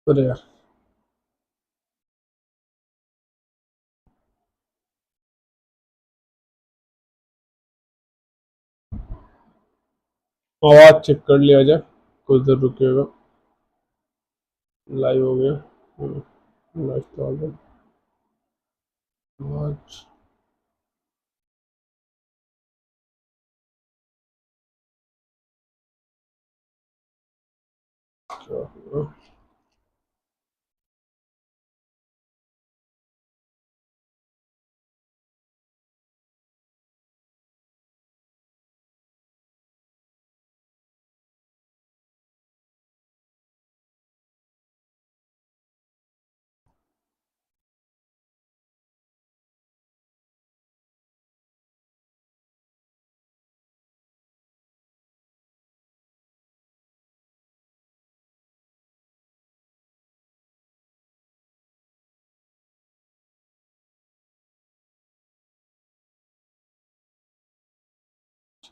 अरे यार, आवाज चेक कर लिया जाए। कुछ देर रुकिएगा। लाइव हो गया। लाइव तो आ गया। आवाज क्या हुआ?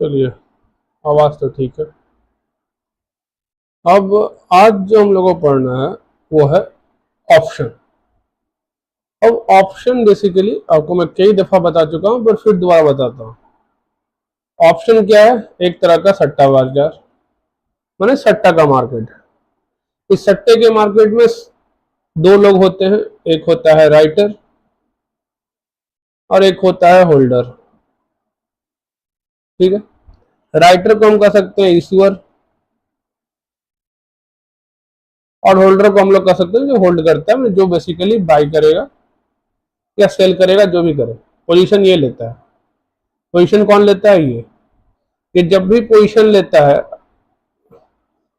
चलिए, आवाज तो ठीक है। अब आज जो हम लोगों को पढ़ना है वो है ऑप्शन। अब ऑप्शन बेसिकली आपको मैं कई दफा बता चुका हूं, पर फिर दोबारा बताता हूं। ऑप्शन क्या है? एक तरह का सट्टा बाजार, माने सट्टा का मार्केट। इस सट्टे के मार्केट में दो लोग होते हैं, एक होता है राइटर और एक होता है होल्डर। ठीक है, राइटर को हम कह सकते हैं ईश्वर, और होल्डर को हम लोग कह सकते हैं जो होल्ड करता है, जो बेसिकली बाई करेगा या सेल करेगा, जो भी करे। पोजीशन ये लेता है। पोजीशन कौन लेता है? ये जब भी पोजीशन लेता है,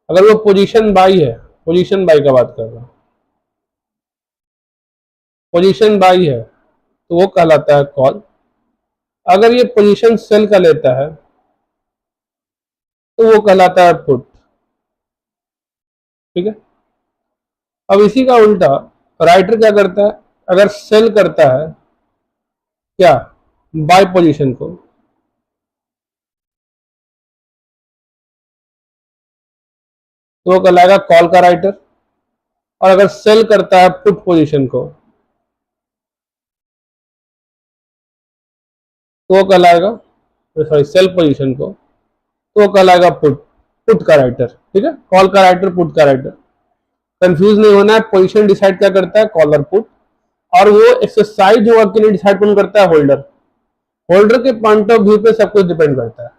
अगर वो पोजीशन बाई है, पोजीशन बाई का बात कर रहा हूं, पोजीशन बाई है तो वो कहलाता है कॉल। अगर ये पोजीशन सेल का लेता है तो वो कहलाता है पुट। ठीक है, अब इसी का उल्टा राइटर क्या करता है? अगर सेल करता है क्या, बाय पोजीशन को, तो वो कहलाएगा कॉल का राइटर। और अगर सेल करता है पुट पोजीशन को, तो वो कहलाएगा, सॉरी, सेल पोजीशन को, तो वो कहलाएगा पुट, पुट का राइटर। ठीक है, कॉल का राइटर, पुट का राइटर। कंफ्यूज नहीं होना है। पोजीशन डिसाइड क्या करता है? कॉल और पुट। और वो एक्सरसाइज होगा कि नहीं, डिसाइड कौन करता है? होल्डर। होल्डर के पॉइंट ऑफ व्यू पे सब कुछ डिपेंड करता है।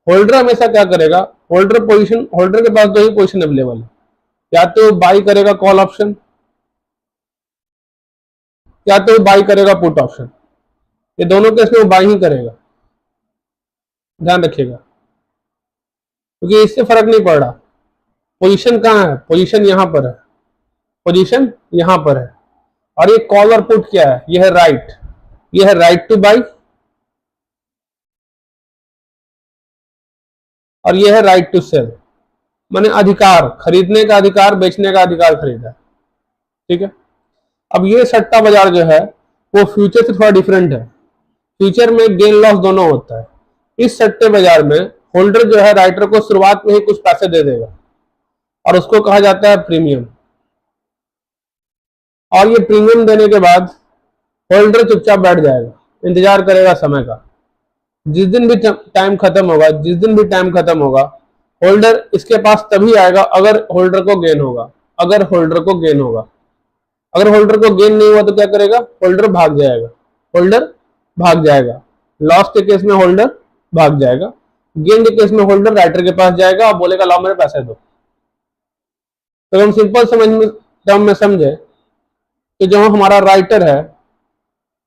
होल्डर हमेशा क्या करेगा? होल्डर पोजीशन, होल्डर के पास दो ही पोजीशन अवेलेबल है, या तो बाई करेगा कॉल ऑप्शन, या तो बाई करेगा पुट ऑप्शन। ये दोनों केस में वो बाई ही करेगा, ध्यान रखिएगा, क्योंकि इससे फर्क नहीं पड़ रहा पोजीशन कहाँ है। पोजीशन यहां पर है, पोजीशन यहां पर है। और ये कॉल और पुट क्या है? ये है राइट, ये है राइट टू बाई, और ये है राइट टू सेल, माने अधिकार, खरीदने का अधिकार, बेचने का अधिकार खरीदा। ठीक है, अब ये सट्टा बाजार जो है वो फ्यूचर से थोड़ा डिफरेंट है। फ्यूचर में गेन लॉस दोनों होता है। इस सट्टे बाजार में होल्डर जो है राइटर को शुरुआत में ही कुछ पैसे दे देगा, और उसको कहा जाता है प्रीमियम। और ये प्रीमियम देने के बाद होल्डर चुपचाप बैठ जाएगा, इंतजार करेगा समय का। जिस दिन भी टाइम खत्म होगा, जिस दिन भी टाइम खत्म होगा, होल्डर इसके पास तभी आएगा अगर होल्डर को गेन होगा, अगर होल्डर को गेन होगा। अगर होल्डर को गेन नहीं हुआ तो क्या करेगा? होल्डर भाग जाएगा, होल्डर भाग जाएगा। लॉस के केस में होल्डर भाग जाएगा, गेन के केस में होल्डर राइटर के पास जाएगा और बोलेगा लाओ मेरे पैसे दो। तो हम सिंपल समझ में, टर्म में समझे कि जो हमारा राइटर है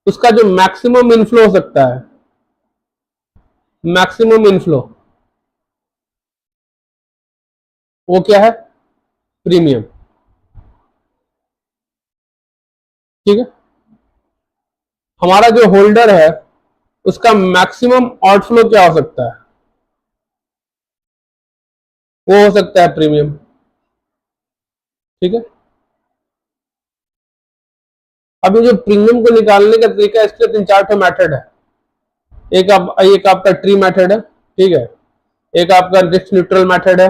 उसका जो मैक्सिमम इनफ्लो हो सकता है, मैक्सिमम इनफ्लो, वो क्या है? प्रीमियम। ठीक है, हमारा जो होल्डर है उसका मैक्सिमम आउटफ्लो क्या हो सकता है? वो हो सकता है प्रीमियम। ठीक है, अब ये जो प्रीमियम को निकालने का तरीका है, इसके तीन चार तो मेथड है। एक आपका ट्री मेथड है, ठीक है, एक आपका रिस्क न्यूट्रल मेथड है,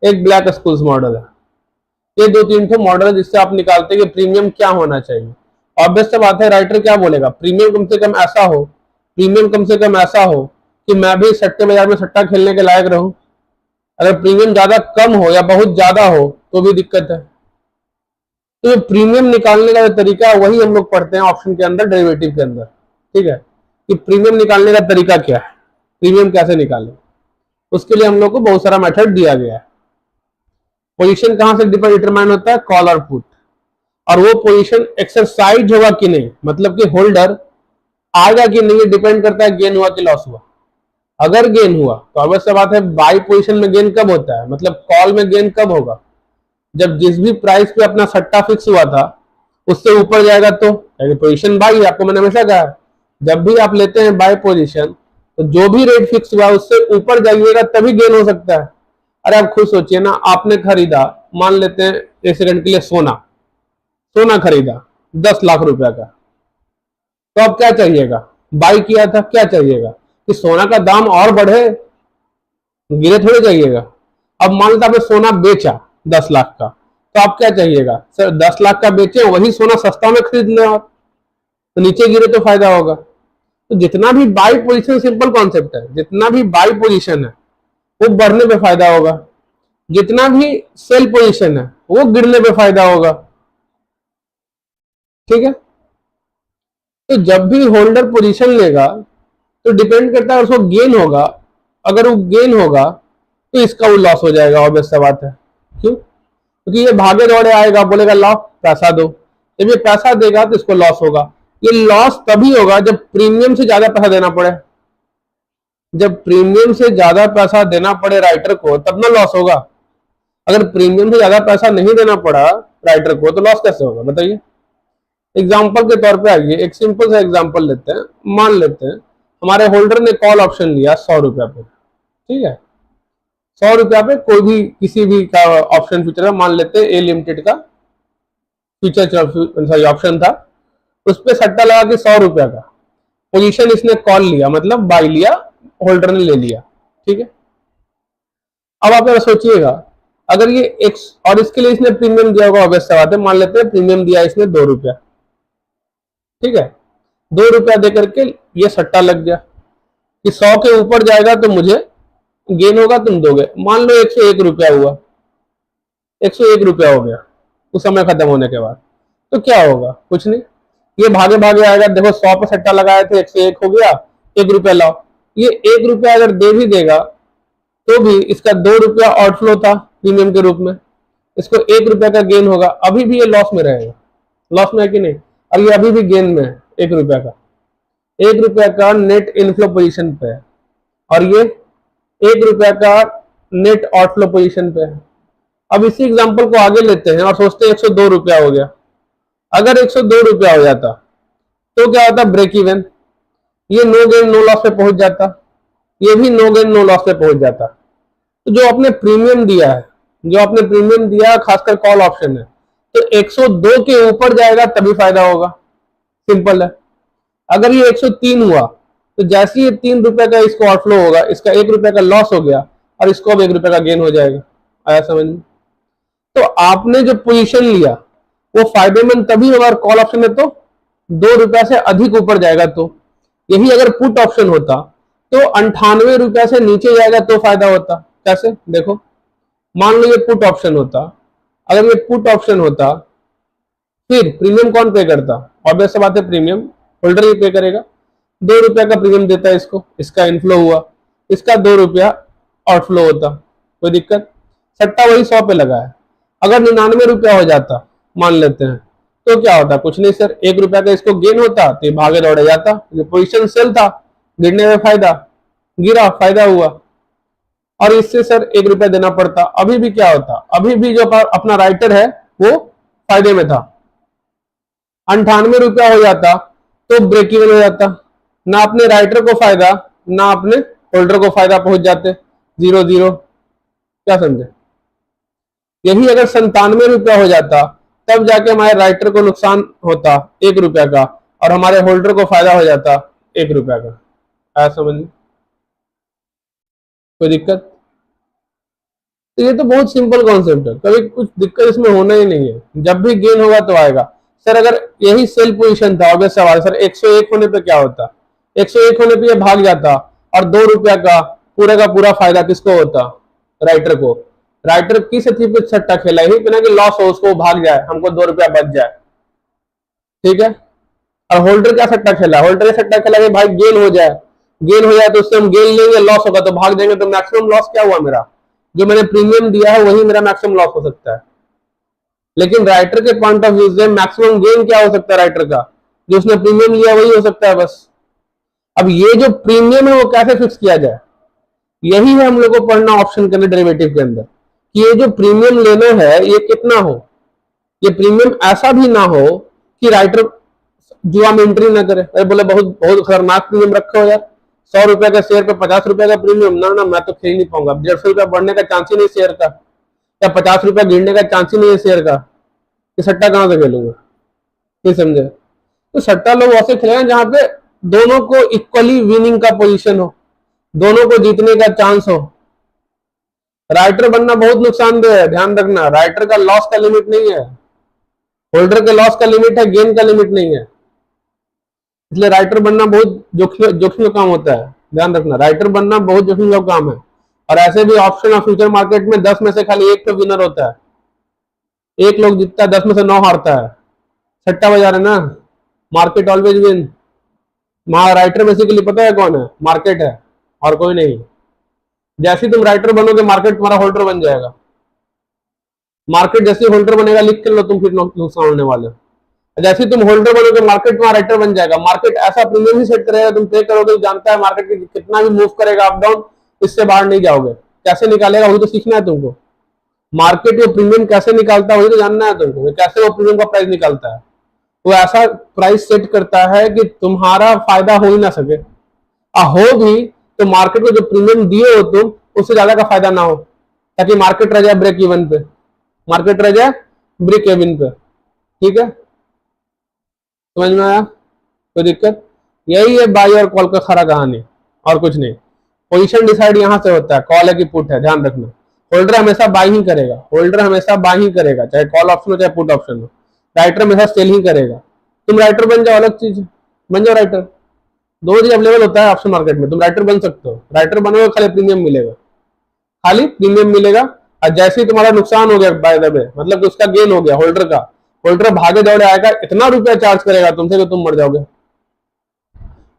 एक ब्लैक स्कूल्स मॉडल है। ये दो तीन ठो मॉडल है जिससे आप निकालते हैं कि प्रीमियम क्या होना चाहिए। ऑब्वियस सा बात है, राइटर क्या बोलेगा, प्रीमियम कम से कम ऐसा हो, प्रीमियम कम से कम ऐसा हो कि मैं भी सट्टे बाजार में सट्टा खेलने के लायक रहूं। अगर प्रीमियम ज्यादा कम हो या बहुत ज्यादा हो तो भी दिक्कत है। तो ये प्रीमियम निकालने का जो तरीका है वही हम लोग पढ़ते हैं ऑप्शन के अंदर, डेरिवेटिव के अंदर। ठीक है, कि प्रीमियम निकालने का तरीका क्या है, प्रीमियम कैसे निकालें, उसके लिए हम लोग को बहुत सारा मेथड दिया गया है। पोजीशन कहां से डिटरमाइन होता है, कॉल और पुट, और वो पोजीशन एक्सरसाइज होगा कि नहीं, मतलब कि होल्डर आएगा कि नहीं, ये डिपेंड करता है गेन हुआ कि लॉस हुआ। अगर गेन हुआ तो अवश्य बात है, बाई पोजीशन में गेन कब होता है, मतलब कॉल में गेन कब होगा, जब जिस भी प्राइस पे अपना सट्टा फिक्स हुआ था उससे ऊपर जाएगा तो पोजीशन बाई है। आपको मैंने हमेशा कहा है, जब भी आप लेते हैं बाय पोजीशन तो जो भी रेट फिक्स हुआ उससे ऊपर जाइएगा तभी गेन हो सकता है। अरे आप खुद सोचिए ना, आपने खरीदा, मान लेते हैं एक सेकंड के लिए, सोना, सोना खरीदा 10 लाख रुपया का, तो अब क्या चाहिएगा, बाई किया था, क्या चाहिएगा कि सोना का दाम और बढ़े, गिरे थोड़े चाहिएगा। अब मान लो आपने सोना बेचा 10 लाख का, तो आप क्या चाहिएगा, सर 10 लाख का बेचे वही सोना सस्ता में खरीद लें आप, तो नीचे गिरे तो फायदा होगा। तो जितना भी बाई पोजीशन, सिंपल कॉन्सेप्ट है, जितना भी बाई पोजीशन है वो बढ़ने पे फायदा होगा, जितना भी सेल पोजीशन है वो गिरने पे फायदा होगा। ठीक है, तो जब भी होल्डर पोजीशन लेगा तो डिपेंड करता है उसको गेन होगा, अगर वो गेन होगा तो इसका वो लॉस हो जाएगा, ऑब्वियस सा बात है। क्यों, क्योंकि ये भागे दौड़े आएगा, बोलेगा लाओ पैसा दो, जब ये पैसा देगा तो इसको लॉस होगा। ये लॉस तभी होगा जब प्रीमियम से ज्यादा पैसा देना पड़े, जब प्रीमियम से ज्यादा पैसा देना पड़े राइटर को तब ना लॉस होगा। अगर प्रीमियम से ज्यादा पैसा नहीं देना पड़ा राइटर को तो लॉस कैसे होगा, बताइए। एग्जाम्पल के तौर पे आइए, एक सिंपल सा एग्जाम्पल लेते हैं। मान लेते हैं हमारे होल्डर ने कॉल ऑप्शन लिया 100 रुपया पे, ठीक है, 100 रुपया पे कोई भी किसी भी का ऑप्शन फ्यूचर का, मान लेते हैं ए लिमिटेड का फ्यूचर सॉरी ऑप्शन था, उस पर सट्टा लगा के 100 रुपया का पोजीशन इसने कॉल लिया, मतलब बाई लिया, होल्डर ने ले लिया। ठीक है, अब आप सोचिएगा, अगर ये एक्स, और इसके लिए इसने प्रीमियम दिया होगा, ऑब्वियस बात है, मान लेते हैं प्रीमियम दिया इसने 2 रुपया, ठीक है, 2 रुपया दे करके ये सट्टा लग गया कि 100 के ऊपर जाएगा तो मुझे गेन होगा, तुम दोगे। मान लो 101 रुपया हुआ, 101 रुपया हो गया उस समय खत्म होने के बाद, तो क्या होगा, कुछ नहीं, ये भागे भागे आएगा, देखो 100 पे सट्टा लगाए थे, 101 हो गया, 1 रुपया लाओ। ये 1 रुपया अगर दे भी देगा तो भी इसका 2 रुपया आउटफ्लो था प्रीमियम के रूप में, इसको 1 रुपया का गेन होगा, अभी भी ये लॉस में रहेगा, लॉस में है कि नहीं, और ये अभी भी गेन में है 1 रुपया का, 1 रुपया का नेट इनफ्लो पोजीशन पे है, और ये 1 रुपया का नेट आउटफ्लो पोजीशन पे है। अब इसी एग्जांपल को आगे लेते हैं और सोचते हैं 102 रुपया हो गया। अगर 102 रुपया हो जाता तो क्या होता, ब्रेक इवन, ये नो गेन नो लॉस पे पहुंच जाता, ये भी नो गेन नो लॉस पे पहुंच जाता। तो जो आपने प्रीमियम दिया है, जो आपने प्रीमियम दिया खासकर कॉल ऑप्शन है, तो 102 के ऊपर जाएगा तभी फायदा होगा, सिंपल है। अगर ये 103 हुआ तो जैसे ये 3 रुपए का इसको आउटफ्लो होगा, इसका 1 रुपया का लॉस हो गया और इसको अब 1 रुपया का गेन हो जाएगा। आया समझ में? तो आपने जो पोजीशन लिया वो फायदेमंद तभी होगा, और कॉल ऑप्शन में तो 2 रुपया से अधिक ऊपर जाएगा। तो यही अगर पुट ऑप्शन होता तो 98 रुपया से नीचे जाएगा तो फायदा होता। कैसे, देखो, मान लो ये पुट ऑप्शन होता, अगर ये पुट ऑप्शन होता फिर प्रीमियम कौन पे करता, ऑब्वियस बात है प्रीमियम होल्डर ही पे करेगा। 2 रुपया का प्रीमियम देता है इसको, इसका इनफ्लो हुआ, इसका 2 रुपया आउटफ्लो होता, कोई दिक्कत, सट्टा वही 100 पे लगा है। अगर 99 रुपया हो जाता मान लेते हैं तो क्या होता, कुछ नहीं सर, 1 रुपया का इसको गेन होता तो ये भागे दौड़े जाता, जो पोजिशन सेल था गिरने में फायदा, गिरा फायदा हुआ, और इससे सर 1 रुपया देना पड़ता, अभी भी क्या होता, अभी भी जो अपना राइटर है वो फायदे में था। 98 रुपया हो जाता तो ब्रेक इवन हो जाता, ना अपने राइटर को फायदा ना अपने होल्डर को फायदा, पहुंच जाते 0-0। क्या समझे? यही अगर 97 रुपया हो जाता तब जाके हमारे राइटर को नुकसान होता 1 रुपया का, और हमारे होल्डर को फायदा हो जाता 1 रुपया का। आया समझ में? कोई दिक्कत? तो ये तो बहुत सिंपल कॉन्सेप्ट है, कभी कुछ दिक्कत इसमें होना ही नहीं है, जब भी गेन होगा तो आएगा। सर अगर यही सेल पोजीशन था, ऑब्वियस सवाल सर 101 होने पे क्या होता, 101 होने पे ये भाग जाता और 2 रुपया का पूरा फायदा किसको होता, राइटर को। राइटर किस थी पे सट्टा खेला, ही बिना कि लॉस हो उसको भाग जाए, हमको 2 रुपया बच जाए, ठीक है। और होल्डर क्या सट्टा खेला, होल्डर का सट्टा खेला कि भाई गेन हो जाए, गेन हो जाए तो उससे हम गेन लेंगे, लॉस होगा तो भाग देंगे, तो मैक्सिमम लॉस क्या हुआ मेरा, जो मैंने प्रीमियम दिया है वही मेरा मैक्सिमम लॉस हो सकता है। लेकिन राइटर के पॉइंट ऑफ व्यू से मैक्सिमम गेन क्या हो सकता है राइटर का, जो उसने प्रीमियम लिया वही हो सकता है बस। अब ये जो प्रीमियम है वो कैसे फिक्स किया जाए, यही है हम लोग को पढ़ना ऑप्शन के अंदर, डेरिवेटिव के अंदर, कि ये जो प्रीमियम लेना है ये कितना हो, ये प्रीमियम ऐसा भी ना हो कि राइटर जुआ में एंट्री ना करे, अरे बोले बहुत बहुत खतरनाक प्रीमियम रखे हो यार, 100 रुपए का शेयर पे 50 रुपए का प्रीमियम, ना ना मैं तो खेल नहीं पाऊंगा, 150 रुपया बढ़ने का चांस ही नहीं शेयर का, या 50 रुपया गिरने का चांस ही नहीं है शेयर का, ये सट्टा कहां से खेलूंगा, नहीं समझे। तो सट्टा लोग ऐसे खेलेंगे जहां पे दोनों को इक्वली विनिंग का पोजीशन हो, दोनों को जीतने का चांस हो। राइटर बनना बहुत नुकसानदेह है, ध्यान रखना, राइटर का लॉस का लिमिट नहीं है, होल्डर के लॉस का लिमिट है, गेन का लिमिट नहीं है। इसलिए राइटर बनना बहुत जोखिम का काम होता है, ध्यान रखना, राइटर बनना बहुत जोखिम का काम है। और ऐसे भी ऑप्शन और फ्यूचर मार्केट में 10 में से खाली एक तो विनर होता है, एक लोग जीतता है, 10 में से 9 हारता है, सट्टा बाजार है ना, मार्केट ऑलवेज विन। वहां राइटर बेसिकली पता है कौन है, मार्केट है और कोई नहीं। जैसे तुम राइटर बनोगे मार्केट तुम्हारा होल्डर बन जाएगा, मार्केट जैसे होल्डर बनेगा लिख के लो तुम, फिर नुकसान होने वाले। जैसे तुम होल्डर बनोगे मार्केट तुम्हारा राइटर बन जाएगा, मार्केट ऐसा प्रीमियम ही सेट करेगा, तुम पे करोगे, जानता है मार्केट कितना भी मूव करेगा अप डाउन, इससे बाहर नहीं जाओगे। कैसे निकालेगा वही तो सीखना है तुमको, मार्केट वो प्रीमियम कैसे निकालता है वही तो जानना है तुमको, कैसे वो प्रीमियम का प्राइस निकालता है। वो ऐसा प्राइस सेट करता है कि तुम्हारा फायदा हो ही ना सके, हो भी तो मार्केट को जो प्रीमियम दिए हो तुम उससे ज्यादा का फायदा ना हो, ताकि मार्केट रह जाए ब्रेक इवन पे, मार्केट रह जाए ब्रेक इवन पे, ठीक है। समझ में आया, कोई दिक्कत, यही है बाई और कॉल का खरा कहानी, और कुछ नहीं। पोजीशन डिसाइड यहां से होता है, कॉल है कि पुट है, ध्यान रखना। होल्डर हमेशा बाई ही करेगा, होल्डर हमेशा बाई ही करेगा, चाहे कॉल ऑप्शन हो चाहे पुट ऑप्शन हो। राइटर हमेशा सेल ही करेगा। तुम राइटर बन जाओ अलग चीज, बन जाओ राइटर, दो चीज अवेलेबल होता है ऑप्शन मार्केट में, तुम राइटर बन सकते हो, राइटर बनोगे खाली प्रीमियम मिलेगा, खाली प्रीमियम मिलेगा। और जैसे ही तुम्हारा नुकसान हो गया बाय द वे, मतलब उसका गेन हो गया होल्डर का, होल्डर भागे दौड़े आएगा, इतना रुपया चार्ज करेगा तुमसे कि तुम मर जाओगे,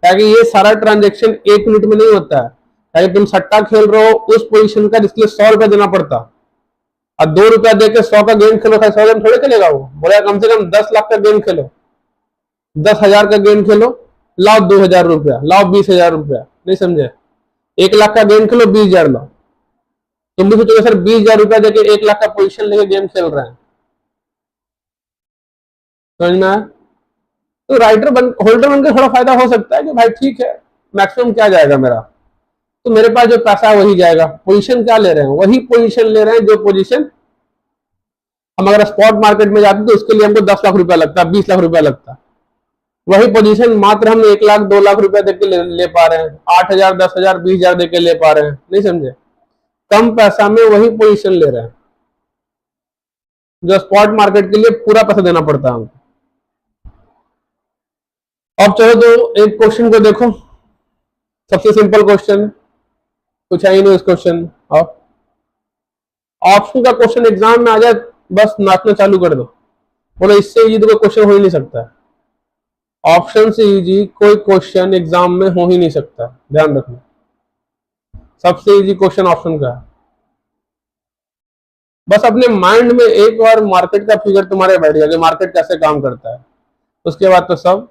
ताकि ये सारा ट्रांजेक्शन 1 मिनट में नहीं होता है, ताकि तुम सट्टा खेल रहे हो उस पोजीशन का जिसके लिए 100 रुपया देना पड़ता, और 2 रुपया देके 100 का गेम खेलो, 100 गेम थोड़े खेलेगा वो, बोला कम से कम 10 लाख का गेम खेलो, 10,000 का गेम खेलो, लाओ 2,000 रुपया, लाओ 20,000 रुपया, नहीं समझे, 1 लाख का गेम खेलो 20,000 लाओ। तुम भी सोचोगे सर 20,000 रुपया देके 1 लाख का पोजीशन लेके गेम खेल रहे हैं, समझ में आया। तो राइटर बन, होल्डर बनकर थोड़ा फायदा हो सकता है कि भाई ठीक है मैक्सिमम क्या जाएगा मेरा, तो मेरे पास जो पैसा है वही जाएगा। पोजीशन क्या ले रहे हैं, वही पोजीशन ले रहे हैं जो पोजीशन हम अगर स्पॉट मार्केट में जाते तो उसके लिए हमको 10 लाख रुपया लगता, 20 लाख रुपया लगता, वही पोजीशन मात्र हम 1 लाख 2 लाख रुपया देके ले पा रहे हैं, 8,000 10,000 20,000 देके ले पा रहे हैं, नहीं समझे, कम पैसा में वही पोजीशन ले रहे हैं, जो स्पॉट मार्केट के लिए पूरा पैसा देना पड़ता है हमको। अब चलो तो एक क्वेश्चन को देखो, सबसे सिंपल क्वेश्चन, कुछ है ही नहीं इस क्वेश्चन, और ऑप्शन का क्वेश्चन एग्जाम में आ जाए बस नाचना चालू कर दो, बोलो इससे इजी तो कोई क्वेश्चन हो ही नहीं सकता है, ऑप्शन से इजी कोई क्वेश्चन एग्जाम में हो ही नहीं सकता, ध्यान रखना, सबसे इजी क्वेश्चन ऑप्शन का है। बस अपने माइंड में एक बार मार्केट का फिगर तुम्हारे बैठ गया कि मार्केट कैसे काम करता है, उसके बाद तो सब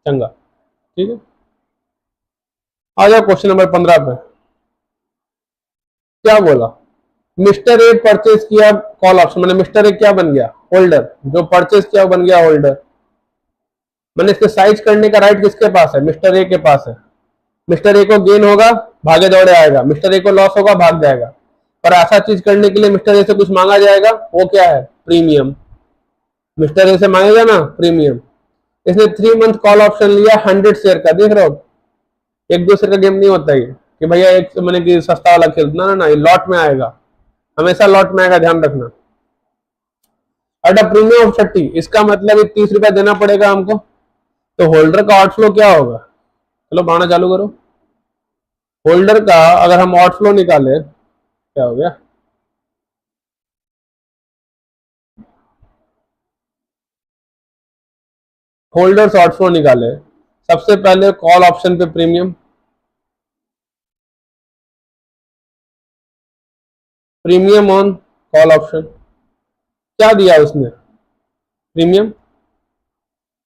चंगा, ठीक है। आ जाओ क्वेश्चन नंबर 15 पे, क्या बोला, मिस्टर ए परचेज किया कॉल ऑप्शन, मैंने मिस्टर ए क्या बन गया, होल्डर, जो परचेज किया बन गया होल्डर, मैंने इसके साइज करने का राइट किसके पास है, मिस्टर ए के पास है। मिस्टर ए को गेन होगा भागे दौड़े आएगा, मिस्टर ए को लॉस होगा भाग जाएगा, पर ऐसा चीज करने के लिए मिस्टर ए से कुछ मांगा जाएगा, वो क्या है, प्रीमियम, मिस्टर ए से मांगेगा ना प्रीमियम। इसने 3 मंथ कॉल ऑप्शन लिया 100 शेयर का, देख रहे हो, एक दूसरे का गेम नहीं होता ये कि भैया एक मैंने कि सस्ता वाला खेलना ना, ये लॉट में आएगा, हमेशा लॉट में आएगा, ध्यान रखना। एट अ प्रीमियम ऑफ 30, इसका मतलब 30 रुपया देना पड़ेगा हमको। तो होल्डर का आउटफ्लो क्या होगा, चलो बनाना चालू करो। होल्डर का अगर हम आउटफ्लो निकाले, क्या हो गया, होल्डर्स आउटफ्लो निकाले, सबसे पहले कॉल ऑप्शन पे premium, premium on call option, क्या दिया उसने, प्रीमियम।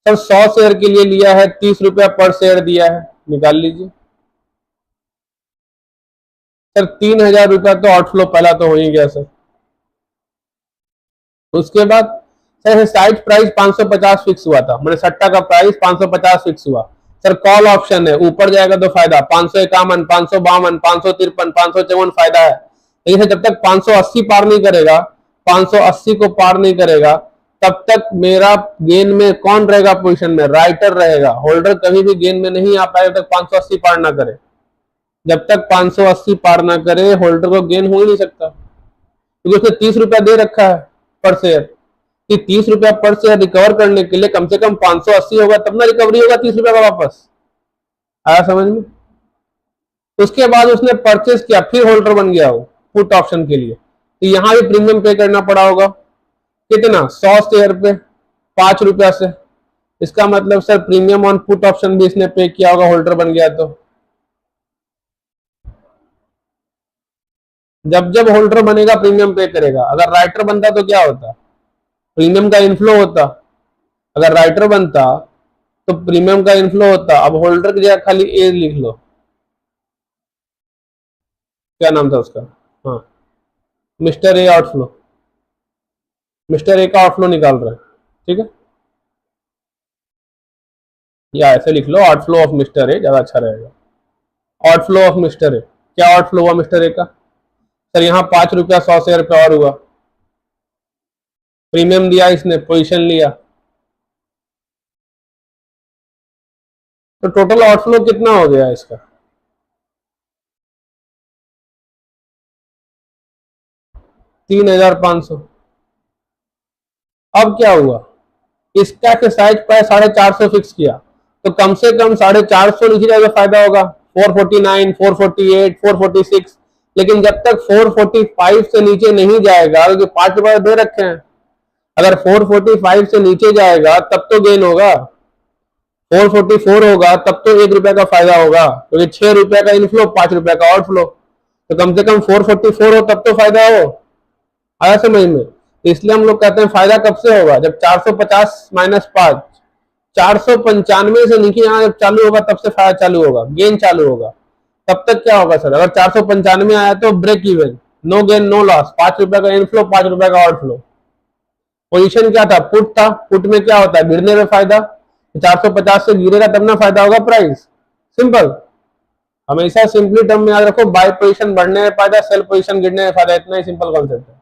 सर 100 शेयर के लिए लिया है, 30 रुपया पर शेयर दिया है, निकाल लीजिए। सर 3,000 रुपया तो आउटफ्लो पहला तो हो ही गया सर। उसके बाद सर साइड प्राइस 550 फिक्स हुआ था, मैंने सट्टा का प्राइस 550 फिक्स हुआ। सर कॉल ऑप्शन है, ऊपर जाएगा तो फायदा 551, 552, 553, 554 फायदा है। लेकिन जब तक 580 पार नहीं करेगा, 580 को पार नहीं करेगा, तब तक मेरा गेन में कौन रहेगा पोजीशन में, राइटर रहेगा। होल्डर कभी भी गेन में नहीं आ पाएगा जब तक 580 पार ना करे। जब तक 580 पार ना करे होल्डर को गेन हो ही नहीं सकता, क्योंकि उसने 30 रुपया दे रखा है पर शेयर, कि 30 रुपया पर शेयर रिकवर करने के लिए कम से कम 580 होगा, तब ना रिकवरी होगा 30 रुपया का वापस। आया समझ में। उसके बाद उसने परचेस किया, फिर होल्डर बन गया वो पुट ऑप्शन के लिए, तो यहां भी प्रीमियम पे करना पड़ा होगा। कितना, 100 शेयर पे 5 रुपया से। इसका मतलब sir premium on put option भी इसने पे किया होगा, होल्डर बन गया तो। जब जब होल्डर बनेगा प्रीमियम पे करेगा। अगर राइटर बनता तो क्या होता, प्रीमियम का इनफ्लो होता। अगर राइटर बनता तो प्रीमियम का इनफ्लो होता। अब होल्डर की जगह खाली ए लिख लो, क्या नाम था उसका, हाँ mister A outflow, mister A का आउटफ्लो निकाल रहा है, ठीक है, या ऐसे लिख लो आउटफ्लो ऑफ मिस्टर ए, ज्यादा अच्छा रहेगा। आउटफ्लो ऑफ मिस्टर ए, क्या आउटफ्लो हुआ मिस्टर ए का, सर यहाँ 5 रुपया 100 शेयर पे और हुआ, प्रीमियम दिया इसने, पोजीशन लिया, तो टोटल आउटफ्लो कितना हो गया इसका, 3,500। अब क्या हुआ, इसका एक्सरसाइज प्राइस 450 फिक्स किया, तो कम से कम 450 नीचे जाएगा फायदा होगा, 449, 448, 446। लेकिन जब तक 445 से नीचे नहीं जाएगा, क्योंकि 5 रुपए दे रखे हैं, अगर 445 से नीचे जाएगा तब तो गेन होगा, 444 होगा तब तो 1 रुपया का फायदा होगा, क्योंकि 6 रुपया का इनफ्लो, 5 रुपया का आउटफ्लो, तो कम से कम 444 हो तब तो फायदा हो। आया समझ में। इसलिए हम लोग कहते हैं फायदा कब से होगा, जब 450 माइनस 5, 495 से नीचे यहाँ जब चालू होगा तब से फायदा चालू होगा, गेन चालू होगा। तब तक क्या होगा सर, अगर 495 आया तो break even, no gain no loss, 5 रुपया का इनफ्लो, 5 रुपया का आउटफ्लो। पोजीशन क्या था, पुट था, पुट में क्या होता है, गिरने में फायदा, 450 से गिरेगा तब ना फायदा होगा प्राइस, सिंपल। हमेशा सिंपली टर्म में याद रखो, बाय पोजीशन बढ़ने में फायदा, सेल पोजीशन गिरने में फायदा, इतना ही सिंपल कॉन्सेप्ट है।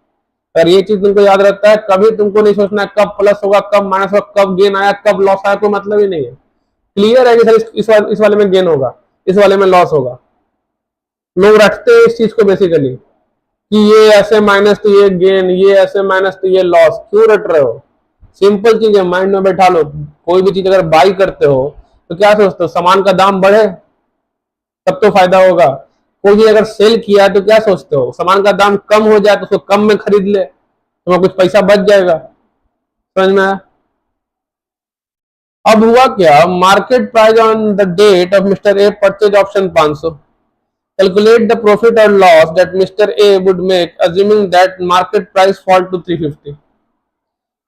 अगर ये चीज तुमको याद रहता है, कभी तुमको नहीं सोचना है कब प्लस होगा, कब माइनस होगा, कब गेन आया, कब लॉस आया, कोई मतलब ही नहीं है। क्लियर है कि सर इस वाले में गेन होगा, इस वाले में लॉस होगा। लोग रखते हैं इस चीज को बेसिकली कि ये ऐसे माइनस तो ये गेन, ये ऐसे माइनस तो ये लॉस, क्यों रट रहे हो। सिंपल चीज है, माइंड में बैठा लो। कोई भी चीज अगर बाई करते हो तो क्या सोचते हो, सामान का दाम बढ़े तब तो फायदा होगा। कोई भी अगर सेल किया तो क्या सोचते हो, सामान का दाम कम हो जाए तो उसको कम में खरीद ले, तो कुछ पैसा बच जाएगा। समझ में आया। अब हुआ क्या, market price on the date of mister A purchase option 500, calculate the profit और loss that mister A would make assuming that market price fall to 350।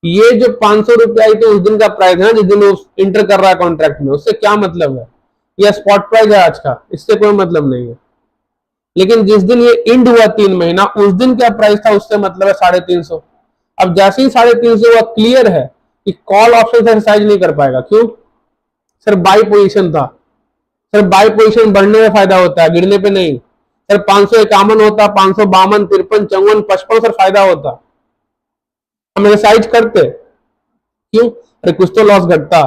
ये जो 500 रुपया तो उस दिन का प्राइस है, जिस दिन वो इंटर कर रहा है कॉन्ट्रैक्ट में, उससे क्या मतलब है, यह स्पॉट प्राइस है आज का, इससे कोई मतलब नहीं है। लेकिन जिस दिन ये इंड हुआ 3 महीना, उस दिन क्या प्राइस था उससे मतलब है 350। अब जैसे ही 350 हुआ, क्लियर है कि कॉल ऑप्शन से एक्सरसाइज नहीं कर पाएगा। क्यों सर, बाई पोजीशन था। सर बाई पोजीशन बढ़ने में फायदा होता है, गिरने पे नहीं। सर 551 होता, 552, 53, 54, 55 सर फायदा होता, हम एक्सरसाइज करते। क्यों, अरे कुछ तो लॉस घटता।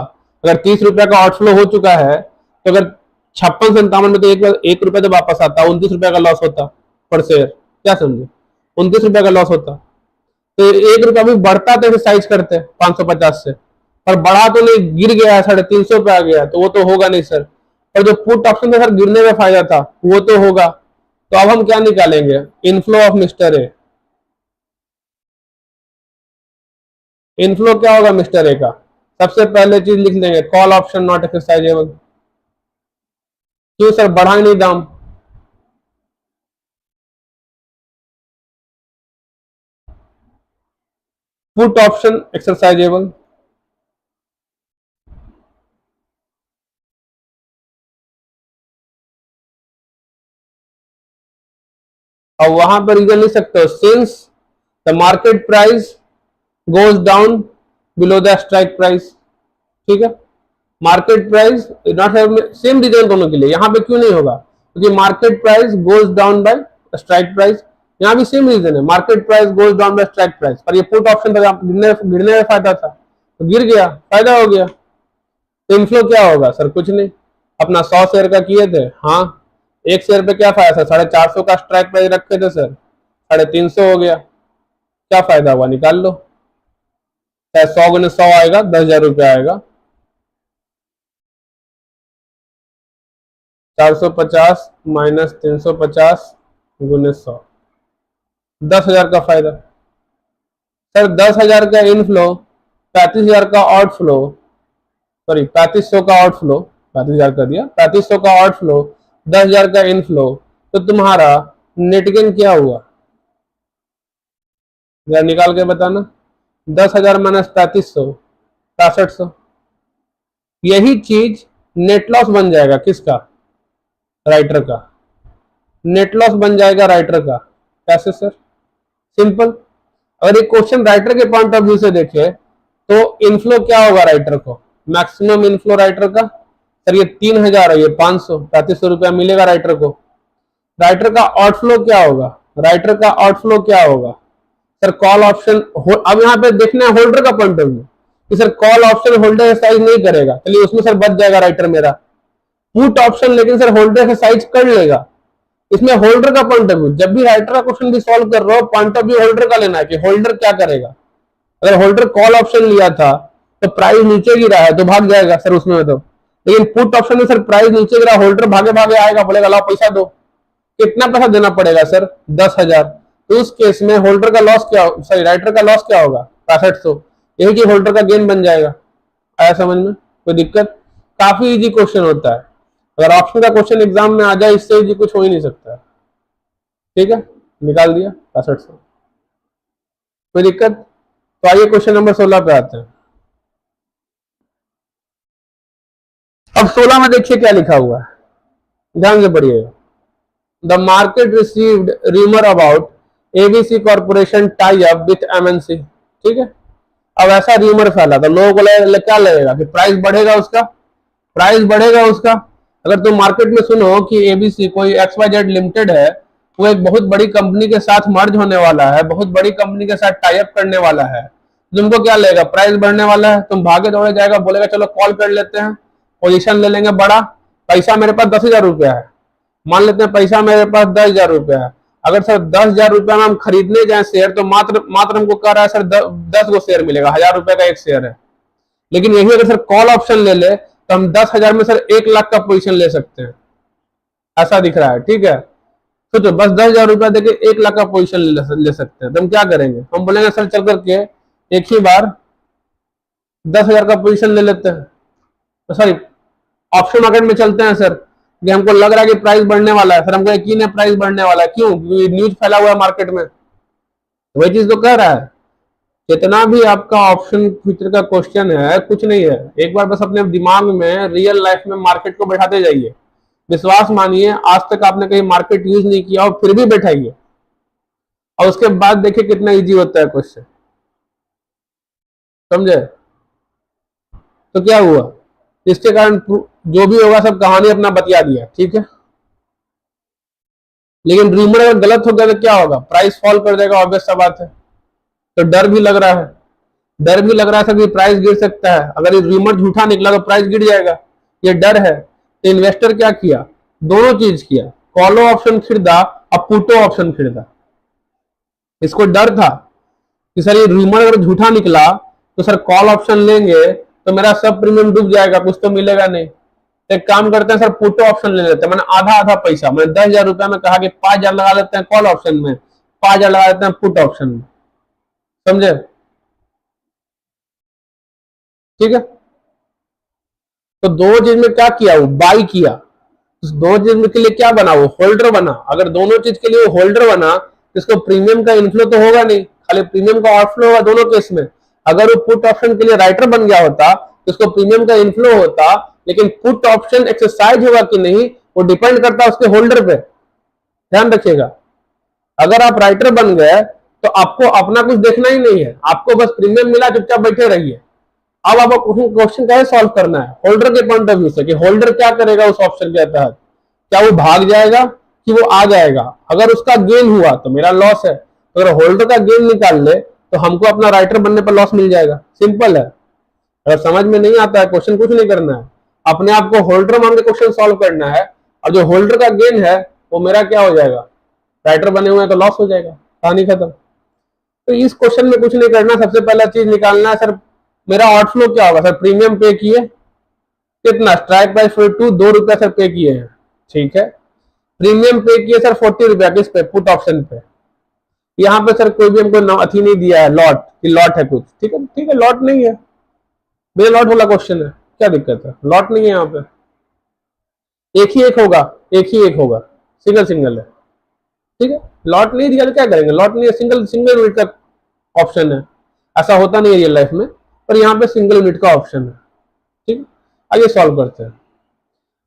अगर 30 रुपया का आउटफ्लो हो चुका है, तो अगर 56 57 में तो 1 रुपया तो वापस आता, 29 रुपया का लॉस होता पर शेयर, क्या समझे। ₹29 का लॉस होता। तो 1 रुपया भी बढ़ता तो एक्सरसाइज करते 550 से, पर बढ़ा तो नहीं, गिर गया है 350 पे आ गया, तो वो तो होगा नहीं सर। और जो पुट ऑप्शन था सर गिरने में फायदा था, वो तो होगा। तो अब हम क्या निकालेंगे, inflow of mister A. Inflow क्या होगा मिस्टर ए का, सबसे पहले चीज लिख लेंगे कॉल ऑप्शन नॉट एक्सरसाइजेबल। क्यों सर, बढ़ा ही नहीं दाम। पुट ऑप्शन एक्सरसाइजेबल, और वहां पर रीजन लिख सकते हो, since the market price goes down below the strike price. ठीक है, market price not same reason दोनों के लिए, यहां पे क्यों नहीं होगा, क्योंकि market price goes down by strike price, यहाँ भी सेम रीजन है, market price goes down by strike price, पर ये पुट ऑप्शन था, गिरने में फायदा था, तो गिर गया, फायदा हो गया। तो इनफ्लो क्या होगा सर, कुछ नहीं, अपना 100 शेयर का किए थे, हाँ, 1 शेयर पे क्या फायदा सर, 450 का स्ट्राइक प्राइस रखे थे सर, 350 हो गया, क्या फायदा हुआ, निकाल लो। 100 गुने 100 आएगा, 10,000 रुपया आएगा। 450 माइनस 350 गुने 100, 10,000 का फायदा सर। 10,000 का इनफ्लो, 35,000 का आउटफ्लो, सॉरी 3500 का आउटफ्लो, 35,000 का दिया, 3500 का आउटफ्लो, 10,000 का इनफ्लो, तो तुम्हारा नेट गेन क्या हुआ, जरा निकाल के बताना। 10,000 माइनस 3500, 6500। यही चीज नेट लॉस बन जाएगा किसका, राइटर का, नेट लॉस बन जाएगा राइटर का। कैसे सर, सिंपल, अगर ये क्वेश्चन राइटर के पॉइंट ऑफ व्यू से देखे तो इनफ्लो क्या होगा राइटर को, मैक्सिमम इनफ्लो राइटर का, सर ये 3,000 है, ये 500, 3500 रुपया मिलेगा राइटर को। राइटर का आउटफ्लो क्या होगा, राइटर का आउटफ्लो क्या होगा सर, कॉल ऑप्शन। अब यहाँ पे देखना है होल्डर का पॉइंट ऑफ व्यू कि sir call option holder exercise नहीं करेगा, चलिए उसमें सर बच जाएगा राइटर मेरा। पुट ऑप्शन लेकिन सर होल्डर एक्सरसाइज कर लेगा, इसमें होल्डर का पॉइंट ऑफ व्यू, जब भी राइटर का क्वेश्चन भी सॉल्व कर रहे हो पॉइंट ऑफ व्यू होल्डर का लेना है कि होल्डर क्या करेगा। अगर होल्डर कॉल ऑप्शन लिया था तो प्राइस नीचे गिरा है तो भाग जाएगा सर उसमें, तो लेकिन पुट ऑप्शन में सर प्राइस नीचे गिरा, होल्डर भागे भागे आएगा, बोलेगा लाओ पैसा दो, कितना पैसा देना पड़ेगा सर, 10,000। तो उस केस में होल्डर का लॉस क्या, सॉरी राइटर का लॉस क्या होगा, 6500, यही कि होल्डर का गेन बन जाएगा। आया समझ में, कोई दिक्कत, काफी इजी क्वेश्चन होता है, अगर ऑप्शन का क्वेश्चन एग्जाम में आ जाए इससे इजी कुछ हो ही नहीं सकता। ठीक है, निकाल दिया 6500, कोई दिक्कत। तो आइए क्वेश्चन नंबर 16 पे आते हैं। अब 16 में देखिए क्या लिखा हुआ है, ध्यान से पढ़िएगा। The market received rumour about ABC corporation tie up with MNC. ठीक है, अब ऐसा रूमर फैला तो लोगों को क्या लगेगा कि प्राइस बढ़ेगा उसका, प्राइस बढ़ेगा उसका। अगर तुम मार्केट में सुनो कि एबीसी कोई XYZ लिमिटेड है, वो एक बहुत बड़ी कंपनी के साथ मर्ज होने वाला है, बहुत बड़ी कंपनी के साथ टाई अप करने वाला है, तुमको क्या लगेगा, प्राइस बढ़ने वाला है, तुम भागे दौड़े जाएगा, बोलेगा चलो कॉल कर लेते हैं, पोजीशन ले लेंगे बड़ा, पैसा मेरे पास 10,000 रुपया है, मान लेते हैं पैसा मेरे पास 10,000 रुपया है। अगर सर 10,000 रुपया में हम खरीदने जाए शेयर तो मात्र हमको कह रहा है सर 10 गो शेयर मिलेगा, 1,000 रुपए का एक शेयर है। लेकिन यही अगर सर कॉल ऑप्शन ले ले तो हम 10,000 में सर 1 लाख का पोजीशन ले सकते हैं, ऐसा दिख रहा है। ठीक है, तो बस 10,000 रुपया देके 1 लाख का पोजीशन ले सकते हैं। तो हम क्या करेंगे, हम बोलेंगे सर चल करके एक ही बार 10,000 का पोजीशन ले लेते हैं, तो सॉरी ऑप्शन मार्केट में चलते हैं सर, कि हमको लग रहा है कि प्राइस बढ़ने वाला है, सर हमको यकीन है प्राइस बढ़ने वाला है, क्यों, क्योंकि न्यूज फैला हुआ है मार्केट में, वही चीज तो कह रहा है। जितना भी आपका ऑप्शन फ्यूचर का क्वेश्चन है कुछ नहीं है, एक बार बस अपने दिमाग में रियल लाइफ में मार्केट को बैठाते जाइए, विश्वास मानिए आज तक आपने कहीं मार्केट यूज नहीं किया और फिर भी बैठाइए, और उसके बाद देखिए कितना इजी होता है क्वेश्चन, समझे। तो क्या हुआ, इसके कारण जो भी होगा सब कहानी अपना बतिया दिया। ठीक है, लेकिन रूमर अगर गलत हो गया तो क्या होगा, प्राइस फॉल कर जाएगा, ऑब्वियस सा बात है। तो डर भी लग रहा है, डर भी लग रहा है कि प्राइस गिर सकता है, अगर ये रूमर झूठा निकला तो प्राइस गिर जाएगा, ये डर है। तो इन्वेस्टर क्या किया, दोनों चीज किया, कॉलो ऑप्शन खरीदा और पुटो ऑप्शन खरीदा। इसको डर था कि सर ये रूमर अगर झूठा निकला तो सर कॉल ऑप्शन लेंगे तो मेरा सब प्रीमियम डूब जाएगा, कुछ तो मिलेगा नहीं। तो एक काम करते हैं सर, पुट ऑप्शन ले लेते हैं। मैंने आधा आधा पैसा, मैंने 10,000 रुपया में कहा कि 5,000 लगा लेते हैं कॉल ऑप्शन में, 5,000 लगा लेते हैं पुट ऑप्शन में। समझे? ठीक है। तो दो चीज में क्या किया, वो बाई किया। तो दो चीज के लिए क्या बना, वो होल्डर बना। अगर दोनों चीज के लिए वो होल्डर बना तो इसको प्रीमियम का इनफ्लो तो होगा नहीं, खाली प्रीमियम का आउटफ्लो होगा दोनों केस में। अगर वो पुट ऑप्शन के लिए राइटर बन गया होता तो इसको प्रीमियम का इनफ्लो होता, लेकिन पुट ऑप्शन एक्सरसाइज होगा कि नहीं वो डिपेंड करता है उसके होल्डर पे। ध्यान रखिएगा, अगर आप राइटर बन गए तो आपको अपना कुछ देखना ही नहीं है, आपको बस प्रीमियम मिला, चुपचाप बैठे रहिए। अब आपको क्वेश्चन कैसे सॉल्व करना है, होल्डर के पॉइंट ऑफ व्यू से, कि होल्डर क्या करेगा उस ऑप्शन के तहत। क्या वो भाग जाएगा कि वो आ जाएगा? अगर उसका गेन हुआ तो मेरा लॉस है, तो अगर होल्डर का गेन निकाल ले तो हमको अपना राइटर बनने पर लॉस मिल जाएगा। सिंपल है। अगर समझ में नहीं आता है क्वेश्चन, कुछ नहीं करना है, अपने आप को होल्डर मान के क्वेश्चन सॉल्व करना है, और जो होल्डर का गेन है वो मेरा क्या हो जाएगा, राइटर बने हुए हैं तो लॉस हो जाएगा, कहानी खत्म। तो इस क्वेश्चन में कुछ नहीं करना, सबसे पहला चीज निकालना है सर मेरा आउटफ्लो क्या होगा। सर प्रीमियम पे किए कितना, स्ट्राइक प्राइस 42, 2 रुपया सर पे किए हैं। ठीक है, प्रीमियम पे किए सर 40 रुपया, किस पे, पुट ऑप्शन पे। यहाँ पे सर कोई भी हमको अथी नहीं दिया है लॉट, कि लॉट है कुछ। ठीक है, ठीक है, लॉट नहीं है, बिना लॉट वाला क्वेश्चन है, क्या दिक्कत है, लॉट नहीं है यहाँ पे। एक ही एक होगा, एक ही एक होगा, सिंगल सिंगल है। ठीक है, लॉट नहीं दिया तो क्या करेंगे, लॉट नहीं है, सिंगल सिंगल यूनिट का ऑप्शन है। ऐसा होता नहीं है रियल लाइफ में, पर यहाँ पे सिंगल यूनिट का ऑप्शन है। ठीक है, आइए सॉल्व करते हैं।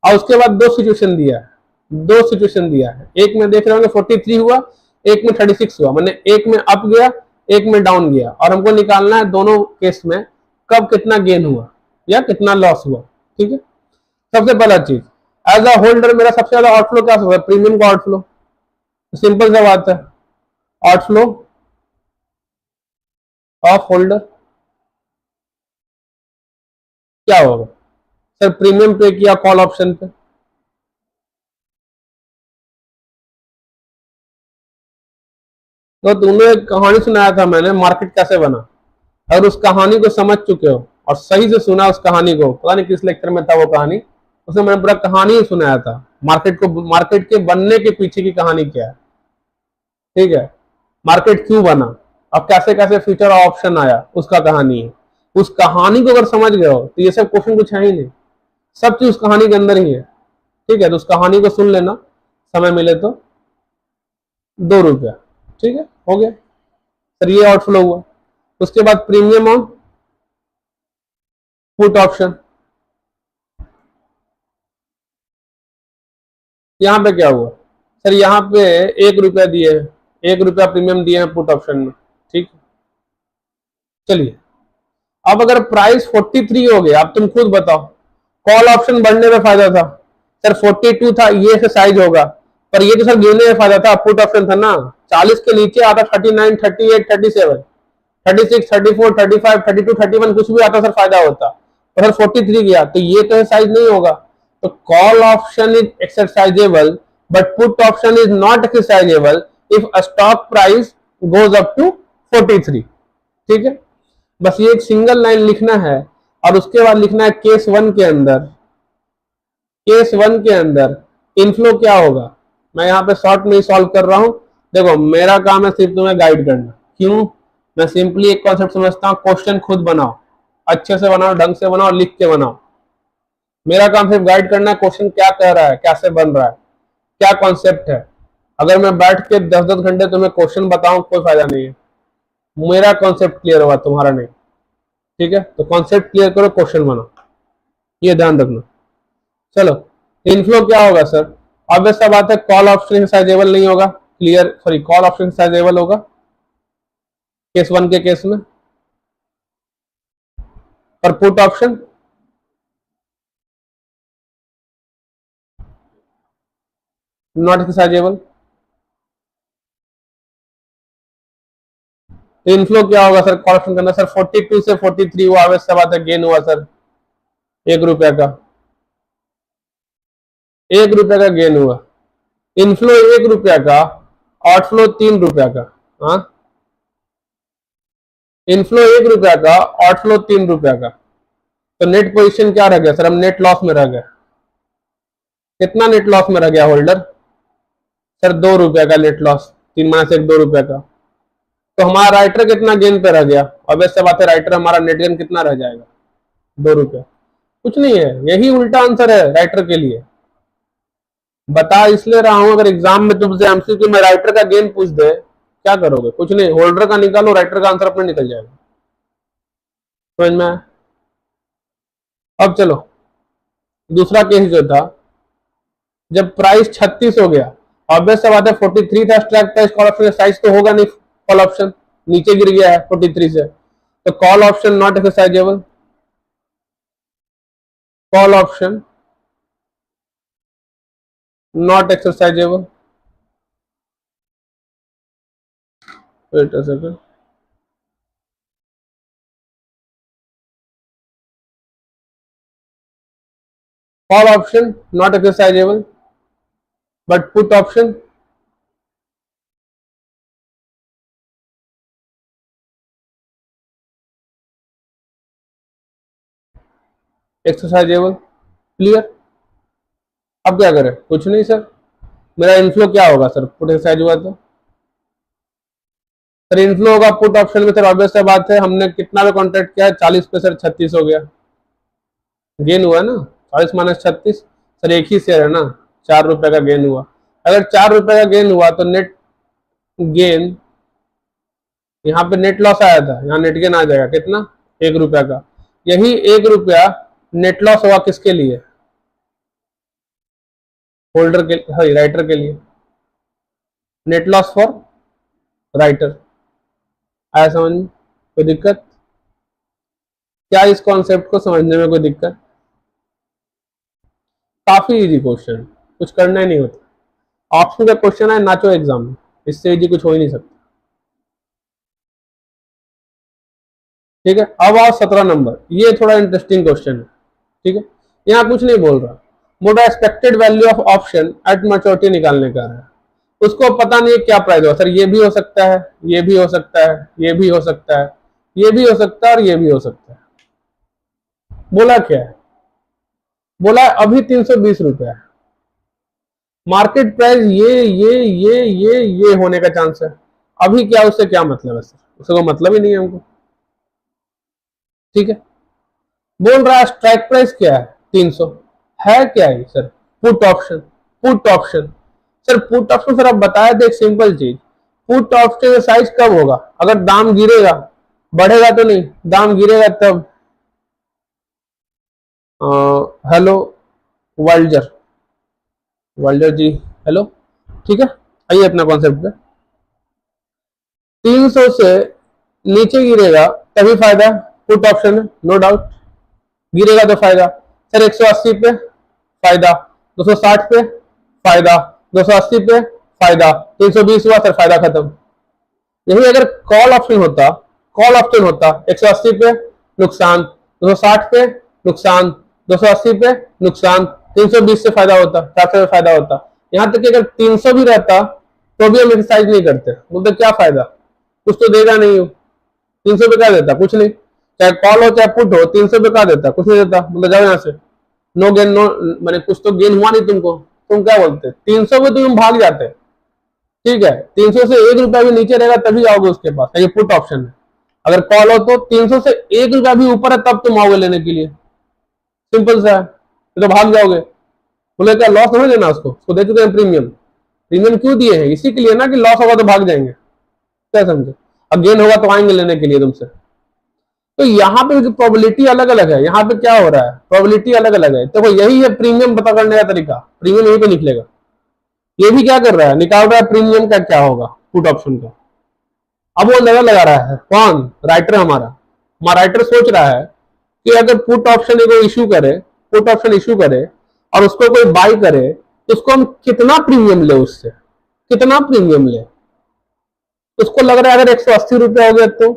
और उसके बाद दो सिचुएशन दिया है, दो सिचुएशन दिया है। एक में देख रहे होंगे 43 हुआ, एक में 36 हुआ, मैंने एक में अप गया एक में डाउन गया, और हमको निकालना है दोनों केस में कब कितना गेन हुआ या कितना लॉस हुआ। ठीक है, सबसे पहला चीज, एज अ होल्डर मेरा सबसे ज्यादा आउटफ्लो क्या होगा, प्रीमियम का आउटफ्लो। सिंपल सा बात है, आउटफ्लो ऑफ होल्डर क्या होगा सर, प्रीमियम पे किया कॉल ऑप्शन पे। तो तुमने एक कहानी सुनाया था मैंने, मार्केट कैसे बना। अगर उस कहानी को समझ चुके हो और सही से सुना उस कहानी को, पता नहीं किस लेक्चर में था वो कहानी, उसमें मैंने पूरा कहानी ही सुनाया था, मार्केट को, मार्केट के बनने के पीछे की कहानी क्या है। ठीक है, मार्केट क्यों बना और कैसे कैसे फ्यूचर ऑप्शन आया, उसका कहानी है। उस कहानी को अगर समझ गए हो तो ये सब क्वेश्चन कुछ है ही नहीं, सब चीज उस कहानी के अंदर ही है। ठीक है, तो उस कहानी को सुन लेना समय मिले तो। 2 रुपया, ठीक है, हो गया सर, ये आउटफ्लो हुआ। उसके बाद प्रीमियम ऑन पुट ऑप्शन, यहाँ पे क्या हुआ सर, यहाँ पे 1 रुपया दिए हैं, 1 रुपया प्रीमियम दिए हैं पुट ऑप्शन में। ठीक, चलिए अब अगर प्राइस 43 हो गया, अब तुम खुद बताओ, कॉल ऑप्शन बढ़ने में फायदा था सर, 42 था, ये से साइज होगा, पर ये तो सर गिरने में फायदा था, पुट ऑप्शन था ना। 40 के नीचे आता 39, 38, 37, 36, 34, 35, 32, 31 कुछ भी आता सर फायदा होता, तो सर 43 गया, तो ये तो साइज नहीं होगा। तो call option is exercisable but put option is not exercisable if a stock price goes up to 43। ठीक है, बस ये एक सिंगल लाइन लिखना है, और उसके बाद लिखना है केस 1 के अंदर, केस 1 के अंदर इनफ्लो क्या होगा। मैं यहाँ पे शॉर्ट में ही सॉल्व कर रहा हूं। देखो मेरा काम है सिर्फ तुम्हें गाइड करना, क्यों, मैं सिंपली एक कॉन्सेप्ट समझता हूँ, क्वेश्चन खुद बनाओ, अच्छे से बनाओ, ढंग से बनाओ, लिख के बनाओ। मेरा काम सिर्फ गाइड करना है, क्वेश्चन क्या कह रहा है, कैसे बन रहा है, क्या कॉन्सेप्ट है। अगर मैं बैठ के 10-10 घंटे तुम्हें क्वेश्चन बताऊं कोई फायदा नहीं है, मेरा कॉन्सेप्ट क्लियर होगा, तुम्हारा नहीं। ठीक है, तो कॉन्सेप्ट क्लियर करो, क्वेश्चन बनाओ, ये ध्यान रखना। चलो, इनफ्लो क्या होगा सर, ऑब्वियस सा बात है, कॉल ऑप्शन एक्सरसाइजेबल नहीं होगा, clear, sorry call option exercisable होगा केस 1 के केस में, और पुट ऑप्शन नॉट एक्सरसाइजेबल। तो इनफ्लो क्या होगा सर, कॉल ऑप्शन करना सर, 42 से 43 हुआ, ऑब्वियस सा बात है गेन हुआ सर 1 रुपया का, 1 रुपया का गेन हुआ। इनफ्लो 1 रुपया का, आउटफ्लो 3 रुपया का। हाँ, इनफ्लो 1 रुपया का, आउटफ्लो 3 रुपया का, तो नेट पोजीशन क्या रह गया सर? हम नेट लॉस में रह गए। कितना नेट लॉस में रह गया होल्डर? सर 2 रुपया का नेट लॉस, 3 - 1 2 रुपया का। तो हमारा राइटर कितना गेन पे रह गया? अब ऐसे बात है, राइटर हमारा नेट गेन कितना रह जाएगा? 2 रुपया। कुछ नहीं है, यही उल्टा आंसर है राइटर के लिए। बता इसलिए रहा हूं, अगर एग्जाम में तुमसे एमसीक्यू में राइटर का गेन पूछ दे, क्या करोगे? कुछ नहीं, होल्डर का निकालो, राइटर का आंसर अपने निकल जाएगा। समझ में आया? अब चलो दूसरा केस जो था, जब प्राइस 36 हो गया, ऑब्वियस सा बात है 43 था स्ट्राइक प्राइस, कॉल ऑप्शन का साइज तो होगा नहीं, कॉल ऑप्शन नीचे गिर गया है 43 से, तो call option not exercisable. Call option not exercisable. Wait a second, call option not exercisable, but put option exercisable. Clear? अब क्या करें? कुछ नहीं सर, मेरा इनफ्लो क्या होगा सर? पुट एक्सरसाइज हुआ तो सर इनफ्लो होगा पुट ऑप्शन में। सर ऑब्वियस सा बात है, हमने कितना पे कॉन्ट्रैक्ट किया है? 40 पे सर, 36 हो गया, गेन हुआ ना। 40 - 36 सर, एक ही शेयर है ना, 4 रुपए का गेन हुआ। अगर 4 रुपए का गेन हुआ तो नेट गेन, यहाँ पे नेट लॉस आया था, यहाँ नेट गेन आ जाएगा कितना? 1 रुपया का। यही 1 रुपया नेट लॉस हुआ किसके लिए? होल्डर के, सॉरी राइटर के लिए। Net loss for writer. आया समझ में? कोई दिक्कत? क्या इस कॉन्सेप्ट को समझने में कोई दिक्कत? काफी इजी क्वेश्चन, कुछ करना ही नहीं होता। ऑप्शन का क्वेश्चन है, नाचो एग्जाम में, इससे इजी कुछ हो ही नहीं सकता। ठीक है, अब आओ 17 नंबर, ये थोड़ा इंटरेस्टिंग क्वेश्चन है। ठीक है, यहाँ कुछ नहीं बोल रहा, मोटा expected value of option at maturity निकालने का है। उसको पता नहीं है क्या प्राइस होगा। सर ये भी हो सकता है, ये भी हो सकता है, ये भी हो सकता है, ये भी हो सकता है और ये भी हो सकता है। बोला क्या है? बोला अभी 320 रुपया है, मार्केट प्राइस ये होने का चांस है। अभी क्या, उससे क्या मतलब है सर? उससे कोई मतलब ही नहीं है हमको। ठीक है, बोल रहा है स्ट्राइक प्राइस क्या है? 300 है। क्या है sir? Put option. Put option sir, put option sir आप बताए थे एक सिंपल चीज, पुट ऑप्शन का साइज कब होगा? अगर दाम गिरेगा, बढ़ेगा तो नहीं, दाम गिरेगा तब। हेलो वाल्जर, वाल्जर जी हेलो। ठीक है, आइए अपना कॉन्सेप्ट पे। 300 से नीचे गिरेगा तभी फायदा, पुट ऑप्शन है, नो डाउट। गिरेगा तो फायदा। सर 180 पे फायदा, 260 पे फायदा, 280 पे फायदा, 320 हुआ सर, फायदा खत्म। यही अगर कॉल ऑप्शन होता, कॉल ऑप्शन होता 180 पे नुकसान, 260 पे नुकसान, 280 पे नुकसान, 320 से फायदा होता, 400 से फायदा होता। यहां तक कि अगर 300 भी रहता तो भी हम एक्सरसाइज नहीं करते, बोलते क्या फायदा, कुछ तो देगा नहीं हो। 300 पे क्या देता? कुछ नहीं। चाहे कॉल हो चाहे पुट हो, 300 पे क्या देता? कुछ नहीं देता, मतलब जाओ यहाँ से, नो गेन, नो मैंने कुछ तो गेन हुआ नहीं तुमको। तुम क्या बोलते? 300 पे तुम भाग जाते। ठीक है, 300 से 1 रुपया भी नीचे रहेगा तभी आओगे उसके पास, ये पुट ऑप्शन है। अगर कॉल हो तो 300 से 1 रुपया भी ऊपर है तब तुम आओगे लेने के लिए, सिंपल सा है। तो भाग जाओगे, बोले क्या लॉस नहीं देना उसको, उसको दे चुके हैं प्रीमियम। प्रीमियम क्यों दिए हैं? इसी के लिए ना कि लॉस होगा तो भाग जाएंगे, क्या समझे? अब गेन होगा तो आएंगे लेने के लिए तुमसे। तो यहाँ पे प्रोबेबिलिटी अलग अलग है, यहाँ पे क्या हो रहा है, प्रोबेबिलिटी अलग अलग है। तो यही है प्रीमियम पता करने का तरीका, प्रीमियम यहीं पे निकलेगा। ये भी क्या कर रहा है, निकाल रहा है प्रीमियम का क्या होगा पुट ऑप्शन का। अब वो अंदाजा लगा रहा है, कौन? राइटर हमारा राइटर सोच रहा है कि अगर पुट ऑप्शन को इशू करे, पुट ऑप्शन इशू करे और उसको कोई बाई करे तो उसको हम कितना प्रीमियम ले, उससे कितना प्रीमियम ले। उसको लग रहा है अगर 180 रुपया हो गया तो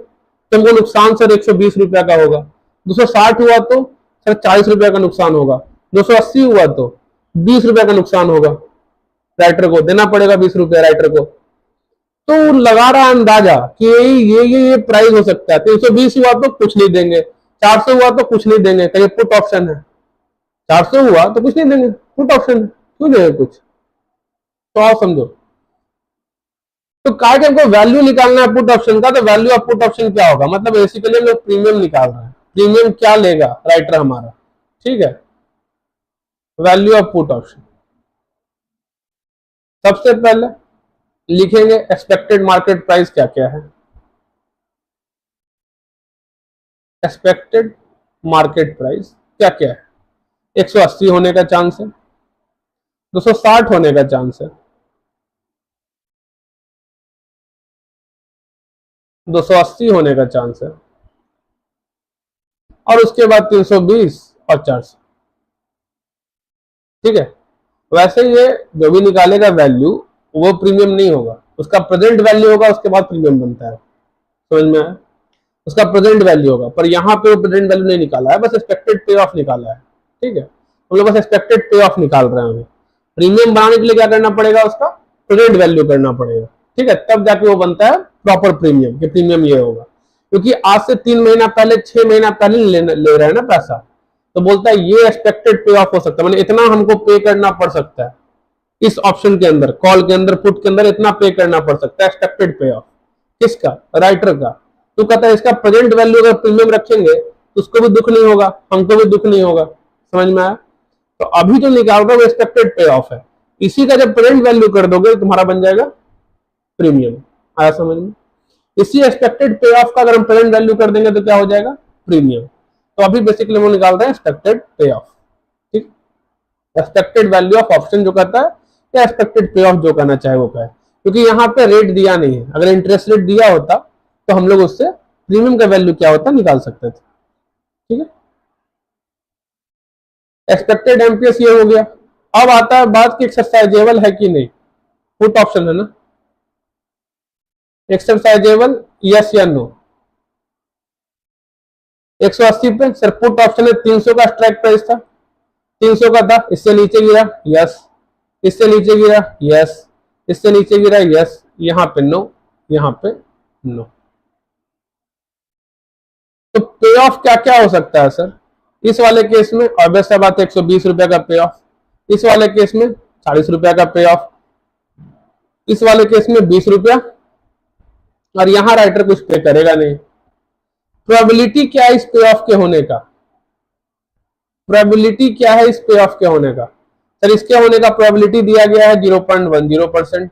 तुमको नुकसान सर 120 रुपया का होगा, 260 हुआ तो सर 40 रुपया का नुकसान होगा, 280 हुआ तो 20 रुपया का नुकसान होगा। राइटर को देना पड़ेगा 20 रुपया राइटर को। तो लगा रहा है अंदाजा कि ये प्राइस हो सकता है। 320 हुआ तो कुछ नहीं देंगे, 400 हुआ तो कुछ नहीं देंगे, कहीं पुट ऑप्शन है, 400 हुआ तो कुछ नहीं देंगे, पुट ऑप्शन है, क्यों देंगे कुछ? तो आप समझो, तो काय के हमको वैल्यू निकालना है पुट ऑप्शन का, तो वैल्यू ऑफ पुट ऑप्शन क्या होगा, मतलब बेसिकली हम प्रीमियम निकाल रहे हैं, प्रीमियम क्या लेगा राइटर हमारा, ठीक है। वैल्यू ऑफ पुट ऑप्शन सबसे पहले लिखेंगे एक्सपेक्टेड मार्केट प्राइस क्या क्या है। एक्सपेक्टेड मार्केट प्राइस क्या क्या है, 180 होने का चांस है, 260 होने का चांस है, 280 होने का चांस है, और उसके बाद 320 और 400, ठीक है। वैसे ये जो भी निकालेगा वैल्यू वो प्रीमियम नहीं होगा, उसका प्रेजेंट वैल्यू होगा, उसके बाद प्रीमियम बनता है, समझ में आया? उसका प्रेजेंट वैल्यू होगा, पर यहाँ पे वो प्रेजेंट वैल्यू नहीं निकाला है, बस एक्सपेक्टेड पे ऑफ निकाला है, ठीक है। हम लोग बस एक्सपेक्टेड पे ऑफ निकाल रहे हैं। प्रीमियम बनाने के लिए क्या करना पड़ेगा, उसका प्रेजेंट वैल्यू करना पड़ेगा, ठीक है, तब जाके वो बनता है प्रॉपर प्रीमियम, कि प्रीमियम ये होगा। क्योंकि आज से 3 महीना पहले 6 महीना पहले ले रहे हैं ना पैसा, तो बोलता है ये एक्सपेक्टेड पे ऑफ हो सकता है, मैंने इतना हमको पे करना पड़ सकता है इस ऑप्शन के अंदर, कॉल के अंदर, पुट के अंदर इतना पे करना पड़ सकता है एक्सपेक्टेड पे ऑफ, किसका, राइटर का। तो कहता है इसका प्रेजेंट वैल्यू अगर प्रीमियम रखेंगे तो उसको भी दुख नहीं होगा, हमको भी दुख नहीं होगा, समझ में आया? तो अभी जो निकाल रहा है वो एक्सपेक्टेड पे ऑफ है, इसी का जब प्रेजेंट वैल्यू कर दोगे तो तुम्हारा बन जाएगा प्रीमियम। आया समझ में? इसी एक्सपेक्टेड पे ऑफ का अगर हम प्रेजेंट वैल्यू कर देंगे तो क्या हो जाएगा, प्रीमियम। तो अभी बेसिकली वो निकाल रहे हैं एक्सपेक्टेड पे ऑफ, ठीक। एक्सपेक्टेड वैल्यू ऑफ ऑप्शन जो कहता है, या एक्सपेक्टेड पे ऑफ जो कहना चाहे वो कहे, क्योंकि यहाँ पे रेट दिया नहीं है, अगर इंटरेस्ट रेट दिया होता तो हम लोग उससे प्रीमियम का वैल्यू क्या होता निकाल सकते थे, ठीक है। एक्सपेक्टेड एमपीएस ये हो गया। अब आता है बात कि एक्सरसाइजेबल है कि नहीं, पुट ऑप्शन है ना, एक्सरसाइजेबल यस या नो। 180 पे सर पुट ऑप्शन है, 300 का स्ट्राइक प्राइस था, 300 का था, इससे नीचे गिरा यस, इससे नीचे गिरा यस, इससे नीचे गिरा यस, यहाँ पे नो, यहाँ पे नो। तो पे ऑफ क्या क्या हो सकता है सर इस वाले केस में, ऑब्वियस सा बात है 120 रुपए का पे ऑफ, इस वाले केस में 40 रुपया का पे ऑफ, इस वाले केस में 20 रुपया, और यहां राइटर कुछ पे करेगा नहीं। प्रोबेबिलिटी क्या है इस पे ऑफ के होने का, प्रोबेबिलिटी क्या है इस पे ऑफ के होने का, सर इसके होने का प्रोबेबिलिटी दिया गया है 0.10%,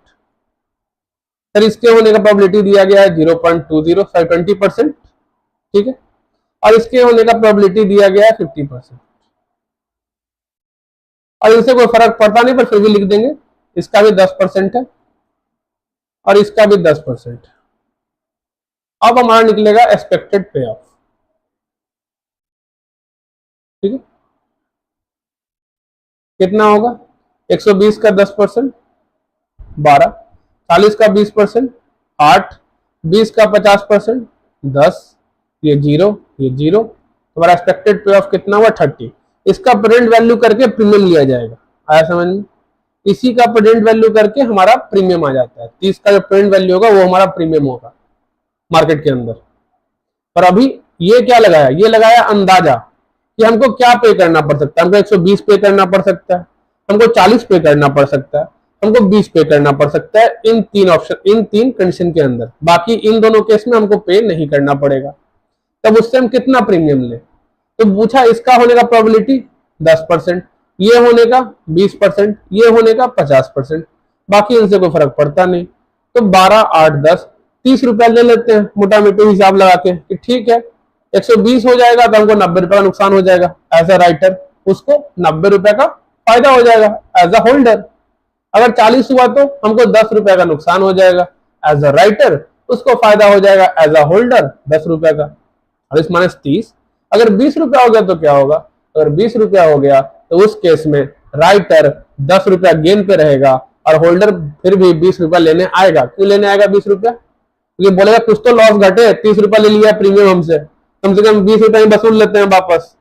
सर इसके होने का प्रोबेबिलिटी दिया गया है 0.20 सर 20%, ठीक है, और इसके होने का प्रोबेबिलिटी दिया गया है 50%, और इनसे कोई फर्क पड़ता नहीं पर फिर भी लिख देंगे, इसका भी 10% है और इसका भी 10%। अब हमारा निकलेगा एक्सपेक्टेड पे ऑफ, ठीक है, कितना होगा, 120 का 10% 12, 40 का 20% 8, 20 का 50% 10, ये जीरो, ये जीरो, हमारा एक्सपेक्टेड पे ऑफ कितना हुआ 30। इसका प्रेजेंट वैल्यू करके प्रीमियम लिया जाएगा, आया समझ में? इसी का प्रेजेंट वैल्यू करके हमारा प्रीमियम आ जाता है, 30 का जो प्रेजेंट वैल्यू होगा वो हमारा प्रीमियम होगा मार्केट के अंदर। पर अभी ये क्या लगाया, ये लगाया अंदाजा कि हमको क्या पे करना पड़ सकता है, हमको 120 पे करना पड़ सकता है, हमको 40 पे करना पड़ सकता है, हमको 20 पे करना पड़ सकता है, इन 3 ऑप्शन, इन 3 कंडीशन के अंदर। बाकी इन दोनों केस में हमको पे नहीं करना पड़ेगा। तब उससे हम कितना प्रीमियम ले, तो पूछा इसका होने का प्रोबेबिलिटी 10%, ये होने का 20%, ये होने का 50%, बाकी इनसे कोई फर्क पड़ता नहीं। तो 12, 8, 10, 30 रुपया ले लेते हैं मोटा मोटी हिसाब लगा के कि ठीक है 120 हो जाएगा तो हमको 90 रुपए का नुकसान हो जाएगा एज अ राइटर, उसको 90 रुपए का फायदा हो जाएगा एज अ होल्डर। अगर 40 हुआ तो हमको 10 रुपए का नुकसान हो जाएगा एज अ राइटर, उसको फायदा हो जाएगा एज अ होल्डर 10 रुपए का। 40 - 30, अगर 20 रुपया हो गया तो क्या होगा, अगर 20 रुपया हो गया तो उस केस में राइटर 10 रुपया गेन पे रहेगा और होल्डर फिर भी 20 रुपया लेने आएगा। क्यों लेने आएगा 20 रुपया, ये बोलेगा कुछ तो लॉस घटे, 30 रुपया ले लिया प्रीमियम हमसे, कम से कम 20 रुपया वसूल लेते हैं वापस।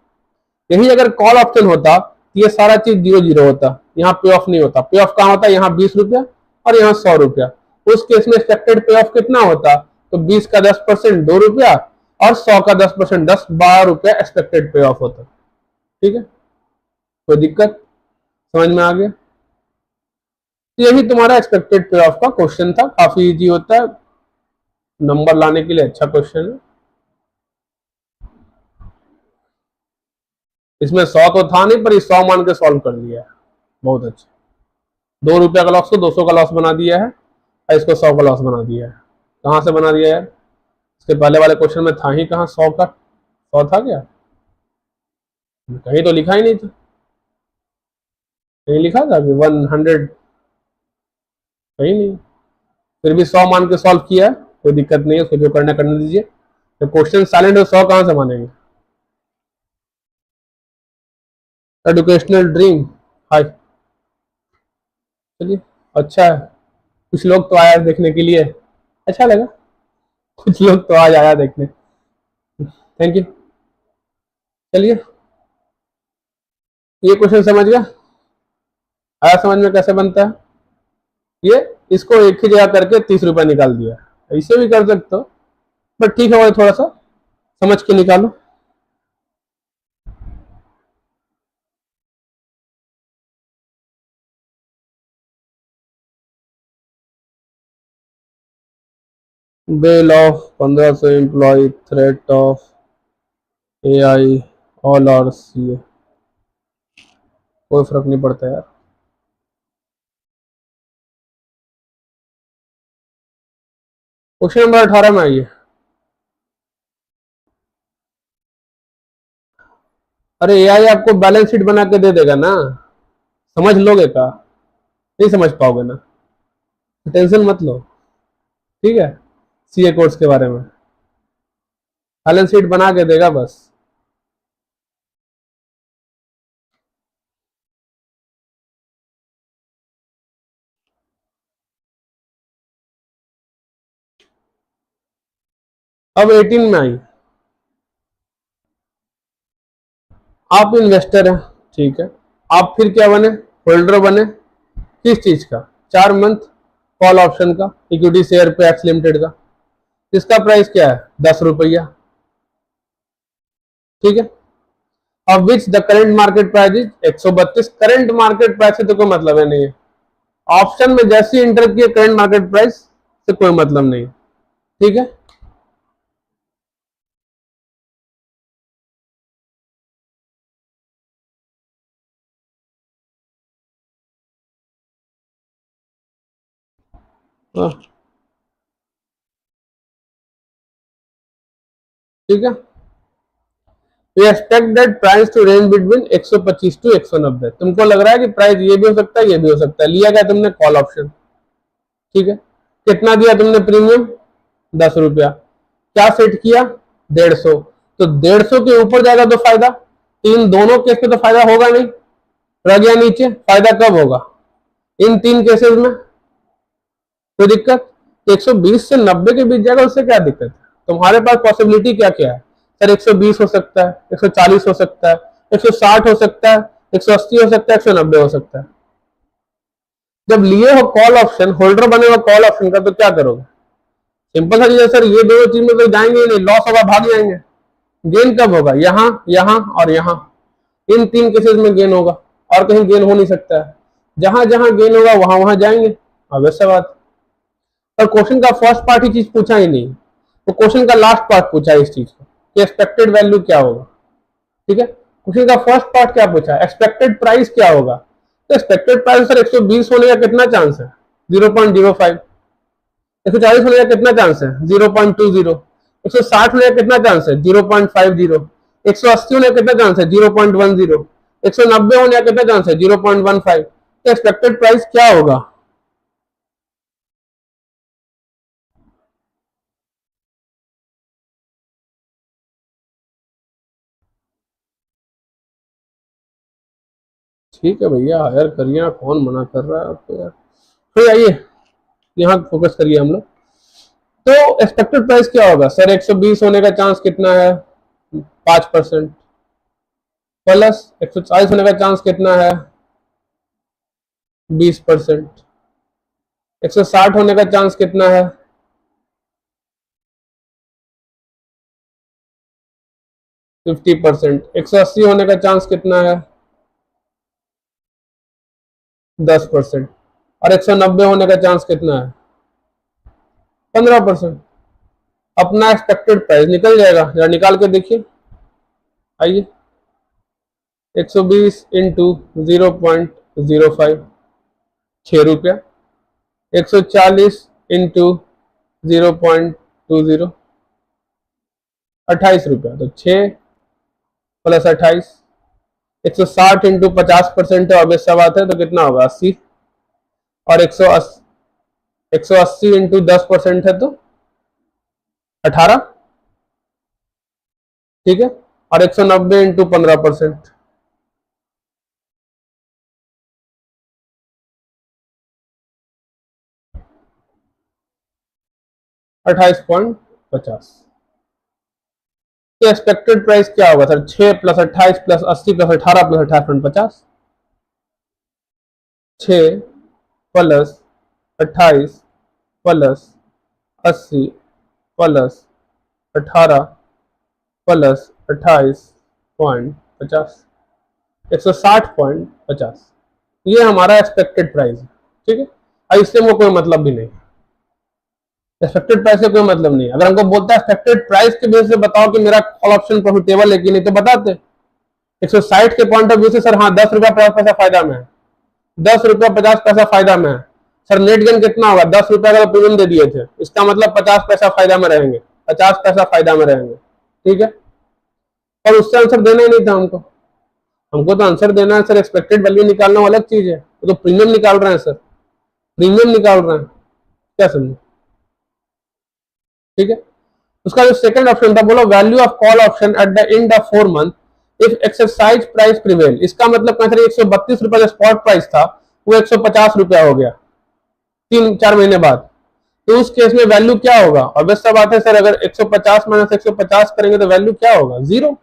यही अगर कॉल ऑप्शन होता तो ये सारा चीज 0-0 होता, यहाँ पे ऑफ नहीं होता। पे ऑफ कहाँ होता है, यहाँ 20 रुपया और यहाँ 100 रुपया। उस केस में एक्सपेक्टेड पे ऑफ कितना होता? तो 20 का 10% 2 रुपया और 100 का 10% 10 12 रुपया एक्सपेक्टेड पे ऑफ होता। ठीक है, कोई दिक्कत? समझ में आ गया? तो यही तुम्हारा एक्सपेक्टेड पे ऑफ का क्वेश्चन था, काफी इजी होता है, नंबर लाने के लिए अच्छा क्वेश्चन है। इसमें 100 तो था नहीं, पर 100 मान के सॉल्व कर दिया है, बहुत अच्छा। 2 रुपया का लॉस को 200 का लॉस बना दिया है और इसको 100 का लॉस बना दिया है। कहाँ से बना दिया है? इसके पहले वाले क्वेश्चन में था ही कहाँ 100 का? 100 था क्या? कहीं तो लिखा ही नहीं था, कहीं लिखा था कि 100? कहीं नहीं। फिर भी 100 मान के सॉल्व किया है, कोई दिक्कत नहीं है, उसको जो करना करने दीजिए। तो क्वेश्चन साइलेंट है, 100 कहाँ से मानेंगे? एजुकेशनल ड्रीम, हाय, चलिए अच्छा है। कुछ लोग तो आया देखने के लिए, अच्छा लगा। कुछ लोग तो आज आया देखने, थैंक यू। चलिए, ये क्वेश्चन समझ गया? आया समझ में कैसे बनता है? ये इसको एक ही जगह करके 30 रुपया निकाल दिया, ऐसे भी कर सकते हो, बट ठीक है, वो थोड़ा सा समझ के निकालो। Bail off 1500 employ, threat of AI, all are CA, कोई फर्क नहीं पड़ता यार। क्वेश्चन नंबर 18 में आइए। अरे AI आपको बैलेंस शीट बना के दे देगा ना, समझ लोगे का? नहीं समझ पाओगे ना, टेंशन मत लो, ठीक है। CA कोर्स के बारे में बैलेंस शीट बना के देगा बस। अब 18 में आई। आप इन्वेस्टर हैं, ठीक है। आप फिर क्या बने? होल्डर बने, किस चीज का? 4 मंथ कॉल ऑप्शन का, इक्विटी शेयर पे एक्स लिमिटेड का। इसका प्राइस क्या है? 10 रुपया, ठीक है। अब which the current market price is 132। Current market price से तो कोई मतलब है नहीं है, ऑप्शन में जैसे इंटर किए करंट मार्केट प्राइस से कोई मतलब नहीं है, ठीक है। ठीक है, we expect that price to range between 125 to 190। तुमको लग रहा है कि प्राइस ये भी हो सकता है, ये भी हो सकता है, लिया गया तुमने कॉल ऑप्शन, ठीक है। कितना दिया तुमने प्रीमियम? 10 रुपया। क्या सेट किया? 150। तो 150 के ऊपर जाएगा तो फायदा, इन दोनों केस में तो फायदा होगा नहीं, रह गया नीचे। फायदा कब होगा? इन 3 केसेस में। कोई दिक्कत? 120 से 90 के बीच जाएगा, उससे क्या दिक्कत है? तुम्हारे पास पॉसिबिलिटी क्या क्या है? सर 120 हो सकता है, 140 हो सकता है, 160 हो सकता है, 180 हो सकता है, 190 हो सकता है। जब लिए हो कॉल ऑप्शन, होल्डर बने हो कॉल ऑप्शन का, तो क्या करोगे? सिंपल सा चीज है सर, ये दोनों चीज में तो जाएंगे ही नहीं, लॉस होगा, भाग जाएंगे। गेन कब होगा? यहाँ, यहाँ और यहाँ, इन 3 केसेस में गेन होगा, और कहीं गेन हो नहीं सकता है। जहां जहां गेन होगा वहां वहां जाएंगे, ऑब्वियस बात। पर क्वेश्चन का फर्स्ट पार्ट ही चीज पूछा ही नहीं, तो क्वेश्चन का लास्ट पार्ट पूछा है इस चीज को कि एक्सपेक्टेड वैल्यू क्या होगा, ठीक है। क्वेश्चन का फर्स्ट पार्ट क्या पूछा है? एक्सपेक्टेड प्राइस क्या होगा। तो एक्सपेक्टेड प्राइस सर 120 होने का कितना चांस है? 0.05। 140 होने का कितना चांस है? 0.20। 160 होने का कितना चांस है? 0.50। 180 होने का कितना चांस है? 0.10। 190 होने का कितना चांस है? 0.15। तो एक्सपेक्टेड प्राइस क्या होगा? ठीक है भैया, हायर करिए, कौन मना कर रहा है आपको यार। तो आइए यहाँ फोकस करिए हम लोग। तो एक्सपेक्टेड प्राइस क्या होगा सर? 120 होने का चांस कितना है? 5%। प्लस 140 होने का चांस कितना है? 20%। 160 होने का चांस कितना है? 50%। 180 होने का चांस कितना है? 10%। और 190 होने का चांस कितना है? 15%। अपना एक्सपेक्टेड प्राइस निकल जाएगा, जरा निकाल के देखिए। आइए, 120 इंटू 0.05, 6 रुपया। 140 इंटू 0.20, 28 रुपया। तो 6 प्लस 28। 160 इंटू 50% है, ऑब्वियस सा बात है, तो कितना होगा? 80। और 180 इंटू 10% है तो 18, ठीक है। और 190 इंटू 15%, 28.50। तो एक्सपेक्टेड प्राइस क्या होगा sir? 6 plus 28 plus 80 plus 18 plus 28.50। 6 plus 28 plus 80 plus 18 plus 28.50, 160.50। ये हमारा एक्सपेक्टेड प्राइस है, ठीक है। अब इससे हमको कोई मतलब भी नहीं, एक्सपेक्टेड प्राइस से कोई मतलब नहीं। अगर हमको बोलता है एक्सपेक्टेड प्राइस के बेस से बताओ कि मेरा कॉल ऑप्शन प्रॉफिटेबल है कि नहीं, तो बताते 160 के पॉइंट ऑफ व्यू से सर हाँ 10 रुपया 50 पैसा फायदा में है, 10 रुपया 50 पैसा फायदा में है। सर नेट गेन कितना होगा? 10 रुपया का प्रीमियम दे दिए थे, इसका मतलब 50 पैसा फायदा में रहेंगे, 50 पैसा फायदा में रहेंगे, ठीक है। और उससे आंसर देना ही नहीं था हमको। हमको तो आंसर देना है सर, एक्सपेक्टेड वैल्यू निकालना अलग चीज है, तो प्रीमियम निकाल रहे हैं सर, प्रीमियम निकाल रहे हैं, क्या समझे, ठीक है। उसका जो सेकंड ऑप्शन था, बोलो value of call option at the end of 4 month if exercise price prevail. इसका मतलब कहते 132 रुपया जो स्पॉट प्राइस था वो 150 रुपया हो गया 3-4 महीने बाद। तो उस केस में वैल्यू क्या होगा? ऑब्वियस सा बात है सर, अगर 150 माइनस 150 करेंगे तो वैल्यू क्या होगा? 0।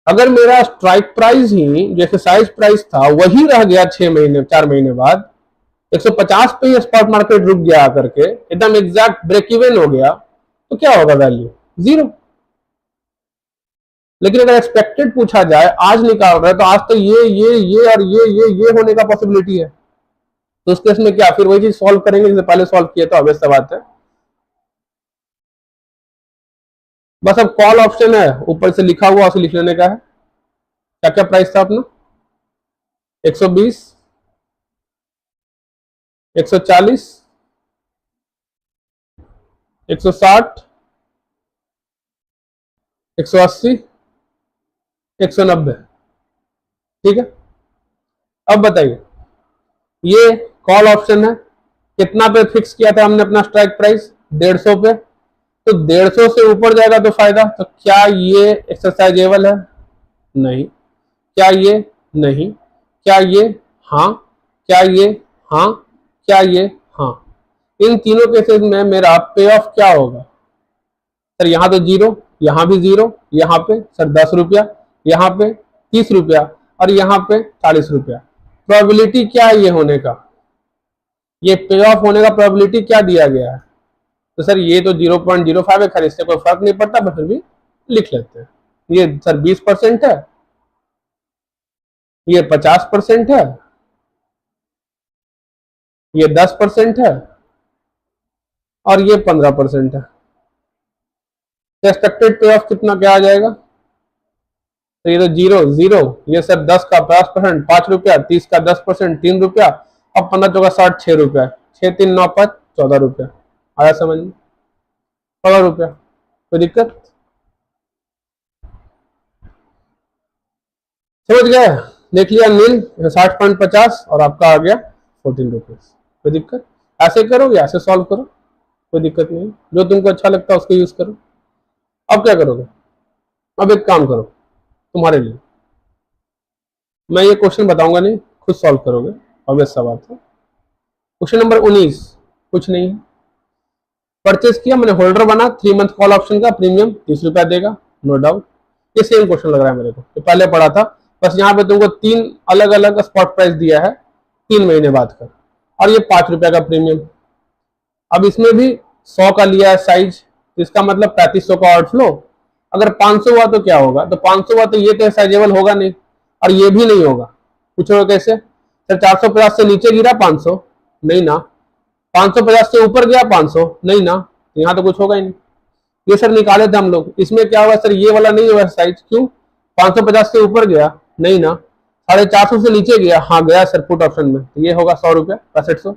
अगर मेरा स्ट्राइक प्राइस ही जो एक्सरसाइज प्राइस था वही रह गया 4 महीने बाद, 150 पे ही स्पॉट मार्केट रुक गया आकर के, एकदम एग्जैक्ट ब्रेक इवन हो गया, तो क्या होगा? वैल्यू 0। लेकिन अगर एक्सपेक्टेड पूछा जाए, आज निकाल रहा है, तो आज तो ये और ये होने का पॉसिबिलिटी है, तो उस केस में क्या फिर वही चीज सॉल्व करेंगे जैसे पहले सॉल्व किया था, ऑब्वियस सा बात है। बस अब कॉल ऑप्शन है, ऊपर से लिखा हुआ उसे लिख लेने का है। क्या क्या प्राइस था अपना? 120, 140, 160, 180, 190, ठीक है। अब बताइए, ये कॉल ऑप्शन है, कितना पे फिक्स किया था हमने अपना स्ट्राइक प्राइस? 150 पे। तो 150 से ऊपर जाएगा तो फायदा। तो क्या ये एक्सरसाइजेबल है? नहीं। क्या ये? नहीं। क्या ये? हाँ। क्या ये? हाँ। क्या ये? हाँ। इन तीनों केसेस में मेरा पे ऑफ क्या होगा? सर यहाँ तो 0, यहाँ भी 0, यहाँ पे सर 10 रुपया, यहाँ पे 30 रुपया, और यहाँ पे 40 रुपया। प्रोबेबिलिटी क्या है ये होने का? ये पे ऑफ होने का प्रोबेबिलिटी क्या दिया गया है? तो सर ये तो 0.05 है, खैर इससे कोई फर्क नहीं पड़ता, बस फिर भी लिख लेते हैं। ये सर 20% है, ये 50% है, ये 10% है, और ये 15% है। तो एक्सपेक्टेड पे ऑफ कितना क्या आ जाएगा? तो ये तो 0, ये सर 10 का 50%, 5 रुपया, 30 का 10%, 3 रुपया, और 15 चौका 60, 6 रुपया, 6×3=9=5, 14 रुपया। आया समझ में? 14 रुपया। कोई दिक्कत? समझ गए? देख लिया नील 60.50 और आपका आ गया 14 रुपीज। कोई दिक्कत? ऐसे करो या ऐसे सॉल्व करो, कोई दिक्कत नहीं, जो तुमको अच्छा लगता है उसको यूज करो। अब क्या करोगे? अब एक काम करो, तुम्हारे लिए मैं ये क्वेश्चन बताऊंगा नहीं, खुद सॉल्व करोगे, ऑब्वियस सा बात है। क्वेश्चन नंबर 19, कुछ नहीं है, परचेज किया मैंने, होल्डर बना, 3 मंथ कॉल ऑप्शन का, प्रीमियम 30 रुपया देगा, नो डाउट। ये सेम क्वेश्चन लग रहा है मेरे को, तो पहले पढ़ा था, बस यहाँ पे तुमको 3 अलग अलग स्पॉट प्राइस दिया है 3 महीने बाद का। और ये 5 रुपए का प्रीमियम। अब इसमें भी 100 का लिया है साइज, तो इसका मतलब 3500 का आउटफ्लो। अगर 500 हुआ तो क्या होगा, तो 500 हुआ तो ये तो साइजेबल होगा नहीं, और ये भी नहीं होगा। पूछोगे कैसे सर, 450 से नीचे गिरा 500, नहीं ना। 550 से ऊपर गया 500, नहीं ना। यहाँ तो कुछ होगा ही नहीं। ये सर निकाले थे हम लोग, इसमें क्या होगा सर, ये वाला नहीं होगा साइज, क्यों? 550 से ऊपर गया, नहीं ना। 450 से नीचे गया, हाँ गया सर पुट ऑप्शन में, तो ये होगा 100 रुपया 6500।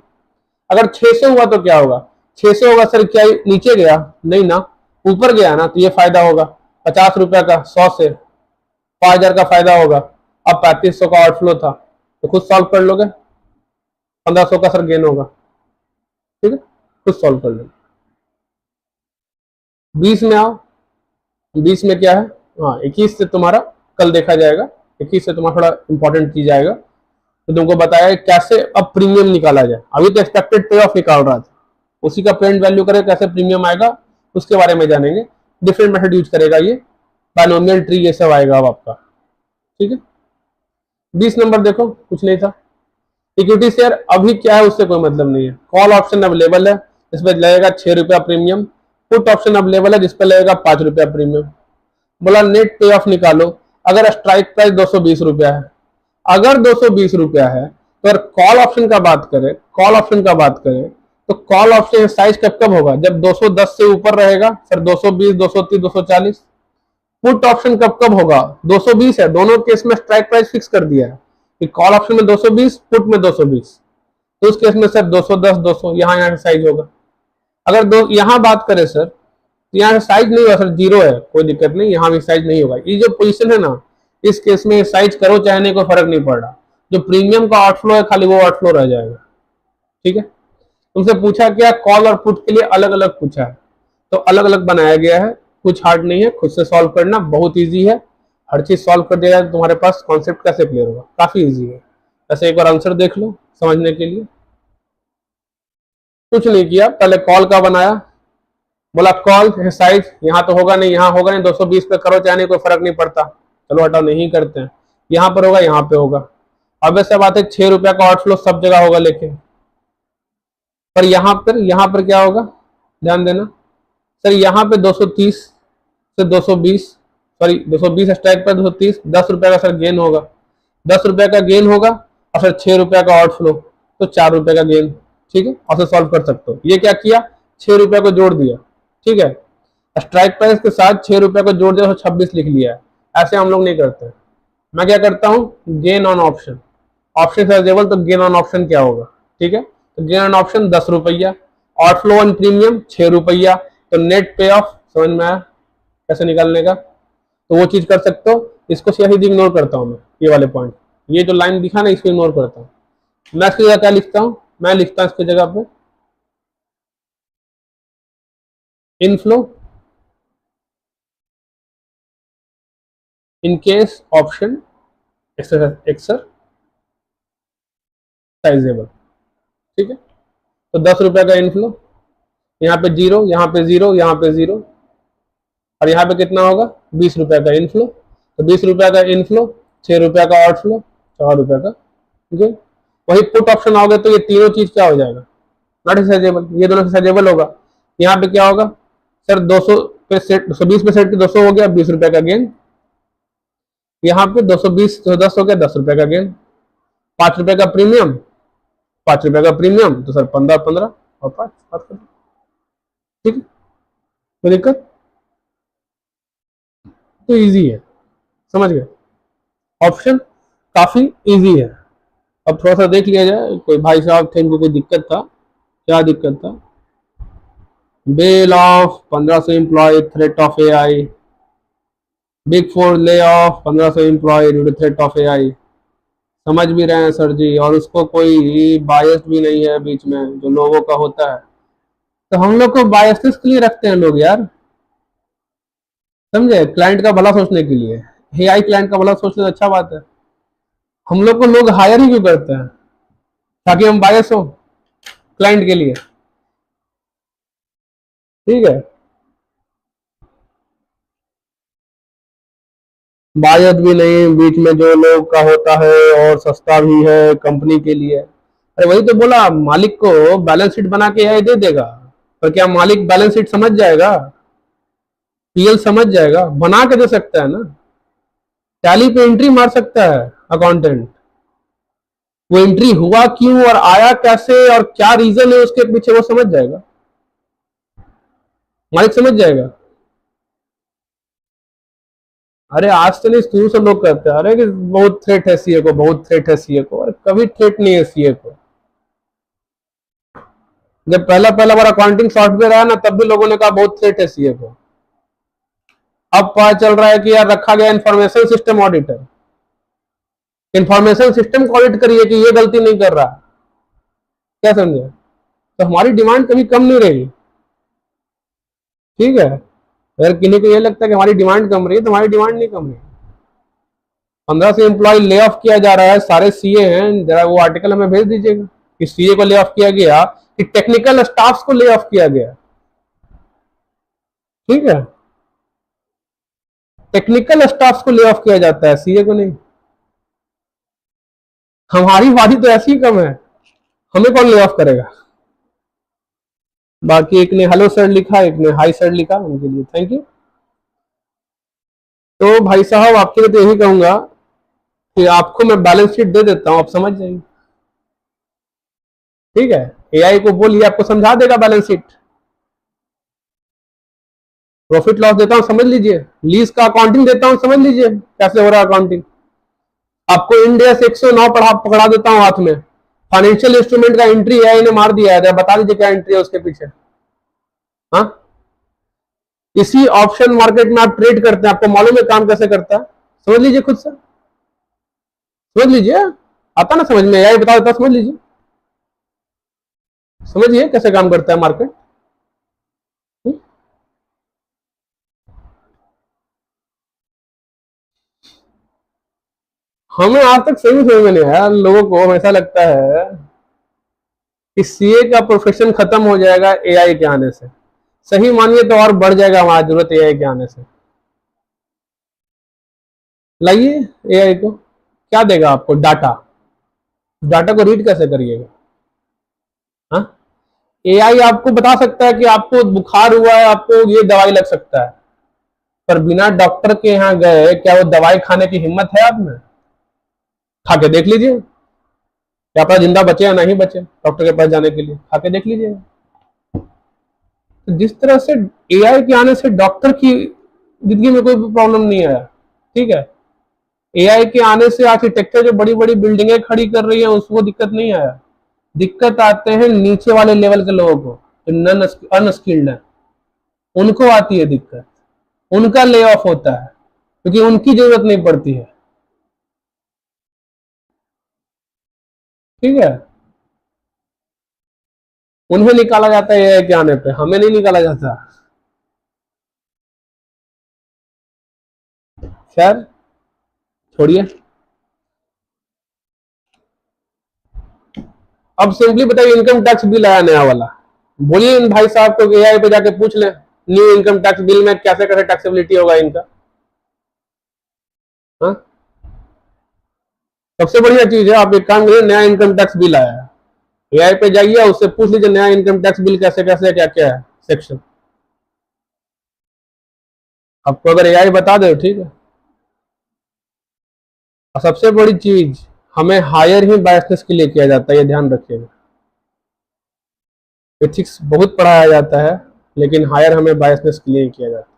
अगर 600 हुआ तो क्या होगा, 600 होगा सर, क्या नीचे गया, नहीं ना, ऊपर गया ना, तो ये फायदा होगा 50 रुपया का, 100 से 5000 का फायदा होगा। अब 3500 का आउटफ्लो था, तो खुद सॉल्व कर लोगे, 1500 का सर गेन होगा। ठीक है, खुद सॉल्व कर लो। 20 में आओ, 20 में क्या है, हाँ 21 से तुम्हारा कल देखा जाएगा, 21 से तुम्हारा थोड़ा इंपॉर्टेंट चीज आएगा। तो तुमको बताया कैसे अब प्रीमियम निकाला जाए। अभी तो एक्सपेक्टेड पे ऑफ निकाल रहा था, उसी का प्रेजेंट वैल्यू करे कैसे प्रीमियम आएगा उसके बारे में जानेंगे। डिफरेंट मेथड यूज करेगा ये, बाइनोमियल ट्री ये सब आएगा अब आपका। ठीक है, 20 नंबर देखो, कुछ नहीं था। इक्विटी शेयर अभी क्या है उससे कोई मतलब नहीं है। कॉल ऑप्शन अवेलेबल है, इस पर लगेगा 6 रुपया प्रीमियम। पुट ऑप्शन अवेलेबल है जिस पर लगेगा 5 रुपया प्रीमियम। बोला नेट पे ऑफ निकालो, अगर स्ट्राइक प्राइस 220 रुपया है, अगर 220 रुपया है तो अगर कॉल ऑप्शन का बात करें, कॉल ऑप्शन का बात करें तो कॉल ऑप्शन साइज कब कब होगा, जब 210 से ऊपर रहेगा सर, 220, 230, 240। पुट ऑप्शन कब कब होगा, 220 है, दोनों केस में स्ट्राइक प्राइस फिक्स कर दिया है कि कॉल ऑप्शन में 220, पुट में 220, तो उस केस में सर 210, 200 यहाँ साइज होगा। अगर दो यहाँ बात करें सर, तो यहाँ साइज नहीं होगा सर, जीरो है, कोई दिक्कत नहीं, यहाँ भी साइज नहीं होगा। ये जो पोजीशन है ना, इस केस में साइज करो चाहे नहीं, कोई फर्क नहीं पड़ रहा। जो प्रीमियम का आउटफ्लो है खाली वो आउटफ्लो रह जाएगा। ठीक है, तुमसे पूछा क्या, कॉल और पुट के लिए अलग अलग पूछा है, तो अलग अलग बनाया गया है, कुछ हार्ड नहीं है, खुद से सॉल्व करना, बहुत ईजी है। हर चीज सॉल्व कर दिया जाए, तुम्हारे पास कॉन्सेप्ट कैसे क्लियर होगा, काफी ईजी है। वैसे एक बार आंसर देख लो समझने के लिए। कुछ नहीं किया, पहले कॉल का बनाया, बोला कॉल साइज यहाँ तो होगा नहीं, यहाँ होगा नहीं, 220 पे करो चाहे नहीं, कोई फर्क नहीं पड़ता, चलो हटाओ नहीं करते हैं। यहाँ पर होगा, यहाँ पे होगा। अब ऐसा बात है 6 रुपया का आउटफ्लो सब जगह होगा, लेकिन पर यहाँ पर क्या होगा, ध्यान देना सर, यहाँ पे 230 से 220, सॉरी 220 स्ट्राइक पर 230, 10 रुपया का सर गेन होगा, 10 रुपया का गेन होगा, और सर 6 रुपया का आउटफ्लो, तो 4 रुपए का गेन। ठीक है, और सॉल्व कर सकते हो। ये क्या किया, 6 रुपया को जोड़ दिया, ठीक है, स्ट्राइक प्राइस के साथ 6 रुपया को जोड़ दिया तो 26 लिख लिया है। ऐसे हम लोग नहीं करते। मैं क्या करता हूँ, गेन ऑन ऑप्शन, ऑप्शन सर्जेबल, तो गेन ऑन ऑप्शन क्या होगा। ठीक है, तो गेन ऑन ऑप्शन 10 रुपया, आउटफ्लो ऑन प्रीमियम 6 रुपया, तो नेट पे ऑफ समझ में आया कैसे निकालने का, तो वो चीज कर सकते हो। इसको सीधा इग्नोर करता हूँ मैं, ये वाले पॉइंट, ये जो लाइन दिखा ना इसको इग्नोर करता हूँ। मैं इसकी जगह क्या लिखता हूँ, मैं लिखता हूँ इसकी जगह पे inflow in case option exercisable. ठीक है, तो 10 रुपया का इनफ्लो, यहाँ पे जीरो, यहाँ पे जीरो, यहाँ पे जीरो, और यहाँ पे कितना होगा 20 रुपया का इनफ्लो, तो 20 रुपया का इनफ्लो, 6 रुपया का आउटफ्लो, 4 रुपया का। ठीक है, वही पुट ऑप्शन आओगे तो ये तीनों चीज क्या हो जाएगा, नॉट एक्सचेंजेबल, ये दोनों एक्सचेंजेबल होगा। यहाँ पे क्या होगा सर, 200 पे सेट, 220 पे सेट की 200 हो गया, 20 रुपया का गेन। यहाँ पे 220 तो 10 हो गया, 10 रुपया का गेन। 5 रुपए का प्रीमियम, 5 रुपए का प्रीमियम, तो सर 15, 15 और 5 बात कर। ठीक है, कोई दिक्कत, तो इजी है, समझ गए, ऑप्शन काफी इजी है। अब थोड़ा सा देख लिया जाए, कोई भाई साहब थे इनको कोई दिक्कत था, क्या दिक्कत था, bail off 1500 employ, threat of AI, big four lay off 1500 employ due to threat of AI. समझ भी रहे हैं सर जी, और उसको कोई बायस भी नहीं है बीच में जो लोगों का होता है। तो हम लोग को बायसेस के लिए रखते हैं लोग यार, समझे, क्लाइंट का भला सोचने के लिए। एआई क्लाइंट का भला सोचने तो अच्छा बात है, हम लोग को लोग हायर ही क्यों करते हैं, ताकि हम बायस हो क्लाइंट के लिए। ठीक है, बायस भी नहीं, बीच में जो लोग का होता है, और सस्ता भी है कंपनी के लिए। अरे वही तो बोला, मालिक को बैलेंस शीट बना के एआई दे देगा, पर क्या मालिक बैलेंस शीट समझ जाएगा, पीएल समझ जाएगा? बना के दे सकता है ना, टैली पे एंट्री मार सकता है अकाउंटेंट, वो एंट्री हुआ क्यों और आया कैसे और क्या रीजन है उसके पीछे, वो समझ जाएगा, मालिक समझ जाएगा। अरे आज से नहीं, शुरू से लोग कहते हैं अरे कि बहुत थ्रेट है सीए को, बहुत थ्रेट है सीए को। अरे कभी थ्रेट नहीं है सीए को। जब पहला पहला बार अकाउंटिंग सॉफ्टवेयर आया ना, तब भी लोगों ने कहा बहुत थ्रेट है सीए को। अब पता चल रहा है कि यार रखा गया information system auditor, information system को ऑडिट करिए कि ये गलती नहीं कर रहा, क्या समझे? तो हमारी डिमांड कभी कम नहीं रहेगी, ठीक है। अगर किन्हीं को ये लगता है कि हमारी डिमांड कम रही है, तो हमारी डिमांड नहीं कम रही। 1500 एम्प्लॉय ले ऑफ किया जा रहा है, सारे सीए हैं, जरा वो आर्टिकल हमें भेज दीजिएगा कि सीए को ले ऑफ किया गया, कि टेक्निकल स्टाफ को ले ऑफ किया गया, ठीक है। टेक्निकल स्टाफ को ले ऑफ किया जाता है, सीए को नहीं। हमारी वादी तो ऐसी ही कम है, हमें कौन ले ऑफ करेगा? बाकी एक ने हेलो सर लिखा, एक ने हाई सर लिखा, उनके लिए थैंक यू। तो भाई साहब आपके लिए तो यही कहूंगा कि आपको मैं बैलेंस शीट दे देता हूं, आप समझ जाएंगे, ठीक है। एआई को बोलिए, आपको समझा देगा बैलेंस शीट। प्रॉफिट लॉस देता हूं, समझ लीजिए। लीज का अकाउंटिंग देता हूं, समझ लीजिए कैसे हो रहा है अकाउंटिंग। आपको इंडिया 109 पकड़ा देता हूं हाथ में, फाइनेंशियल इंस्ट्रूमेंट का एंट्री एआई ने मार दिया है, बता दीजिए क्या एंट्री है उसके पीछे। हाँ, इसी ऑप्शन मार्केट में आप ट्रेड करते हैं, आपको मालूम है काम कैसे करता है, समझ लीजिए खुद से, समझ लीजिए। आता ना समझ में, एआई बता देता, समझ लीजिए, समझिए कैसे काम करता है मार्केट। हमें आज तक सही समझ में नहीं आया, लोगों को हमेशा लगता है कि सीए का प्रोफेशन खत्म हो जाएगा एआई के आने से। सही मानिए तो और बढ़ जाएगा हमारी जरूरत एआई के आने से। लाइए एआई को, क्या देगा आपको? डाटा। डाटा को रीड कैसे करिएगा? हाँ, एआई आपको बता सकता है कि आपको बुखार हुआ है, आपको ये दवाई लग सकता है, पर बिना डॉक्टर के यहाँ गए क्या वो दवाई खाने की हिम्मत है आप में? खा के देख लीजिए, क्या पता जिंदा बचे या नहीं बचे डॉक्टर के पास जाने के लिए, खा के देख लीजिए। तो जिस तरह से एआई के आने से डॉक्टर की जिंदगी में कोई प्रॉब्लम नहीं आया, ठीक है। एआई के आने से आर्किटेक्चर जो बड़ी बड़ी बिल्डिंगें खड़ी कर रही है उसको दिक्कत नहीं आया। दिक्कत आते हैं नीचे वाले लेवल के लोगों को, जो नन अनस्किल्ड है, उनको आती है दिक्कत, उनका ले ऑफ होता है क्योंकि उनकी जरूरत नहीं पड़ती है, ठीक है। उन्हें निकाला जाता है एआई के आने पे, हमें नहीं निकाला जाता। खैर छोड़िए। अब सिंपली बताइए, इनकम टैक्स बिल आया नया वाला, बोलिए इन भाई साहब को एआई पे जाके पूछ ले, न्यू इनकम टैक्स बिल में कैसे कैसे टैक्सेबिलिटी होगा इनका। हाँ, सबसे बढ़िया चीज है, आप एक काम करिए, नया इनकम टैक्स बिल आया है, एआई पे जाइए, उससे पूछ लीजिए नया इनकम टैक्स बिल कैसे कैसे क्या क्या है सेक्शन। आपको अगर एआई बता दे ठीक है। और सबसे बड़ी चीज, हमें हायर ही बायसनेस के लिए किया जाता है, ये ध्यान रखिएगा। एथिक्स बहुत पढ़ाया जाता है, लेकिन हायर हमें बायसनेस के लिए किया जाता है,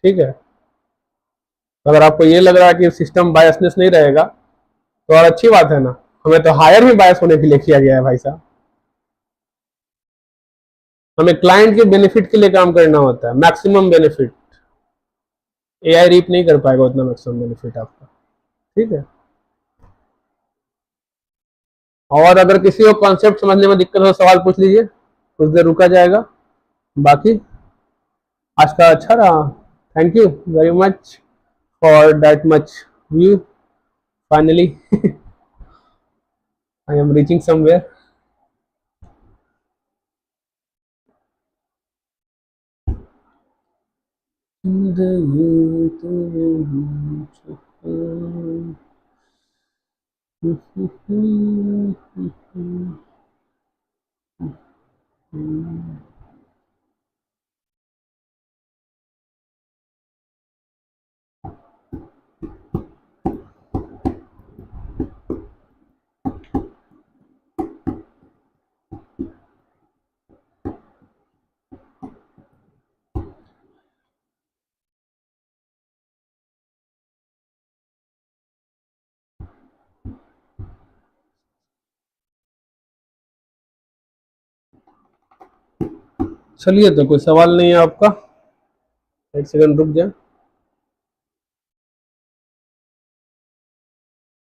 ठीक है। अगर आपको ये लग रहा है कि सिस्टम बायसनेस नहीं रहेगा तो और अच्छी बात है ना, हमें तो हायर ही बायस होने के लिए किया गया है भाई साहब। हमें क्लाइंट के बेनिफिट के लिए काम करना होता है, मैक्सिमम बेनिफिट। एआई रीप नहीं कर पाएगा उतना मैक्सिमम बेनिफिट आपका, ठीक है। और अगर किसी को कॉन्सेप्ट समझने में दिक्कत हो, सवाल पूछ लीजिए, कुछ देर रुका जाएगा। बाकी आज का अच्छा रहा, thank you very much for that much view. Finally I am reaching somewhere. चलिए, तो कोई सवाल नहीं है आपका? एक सेकंड रुक जाए।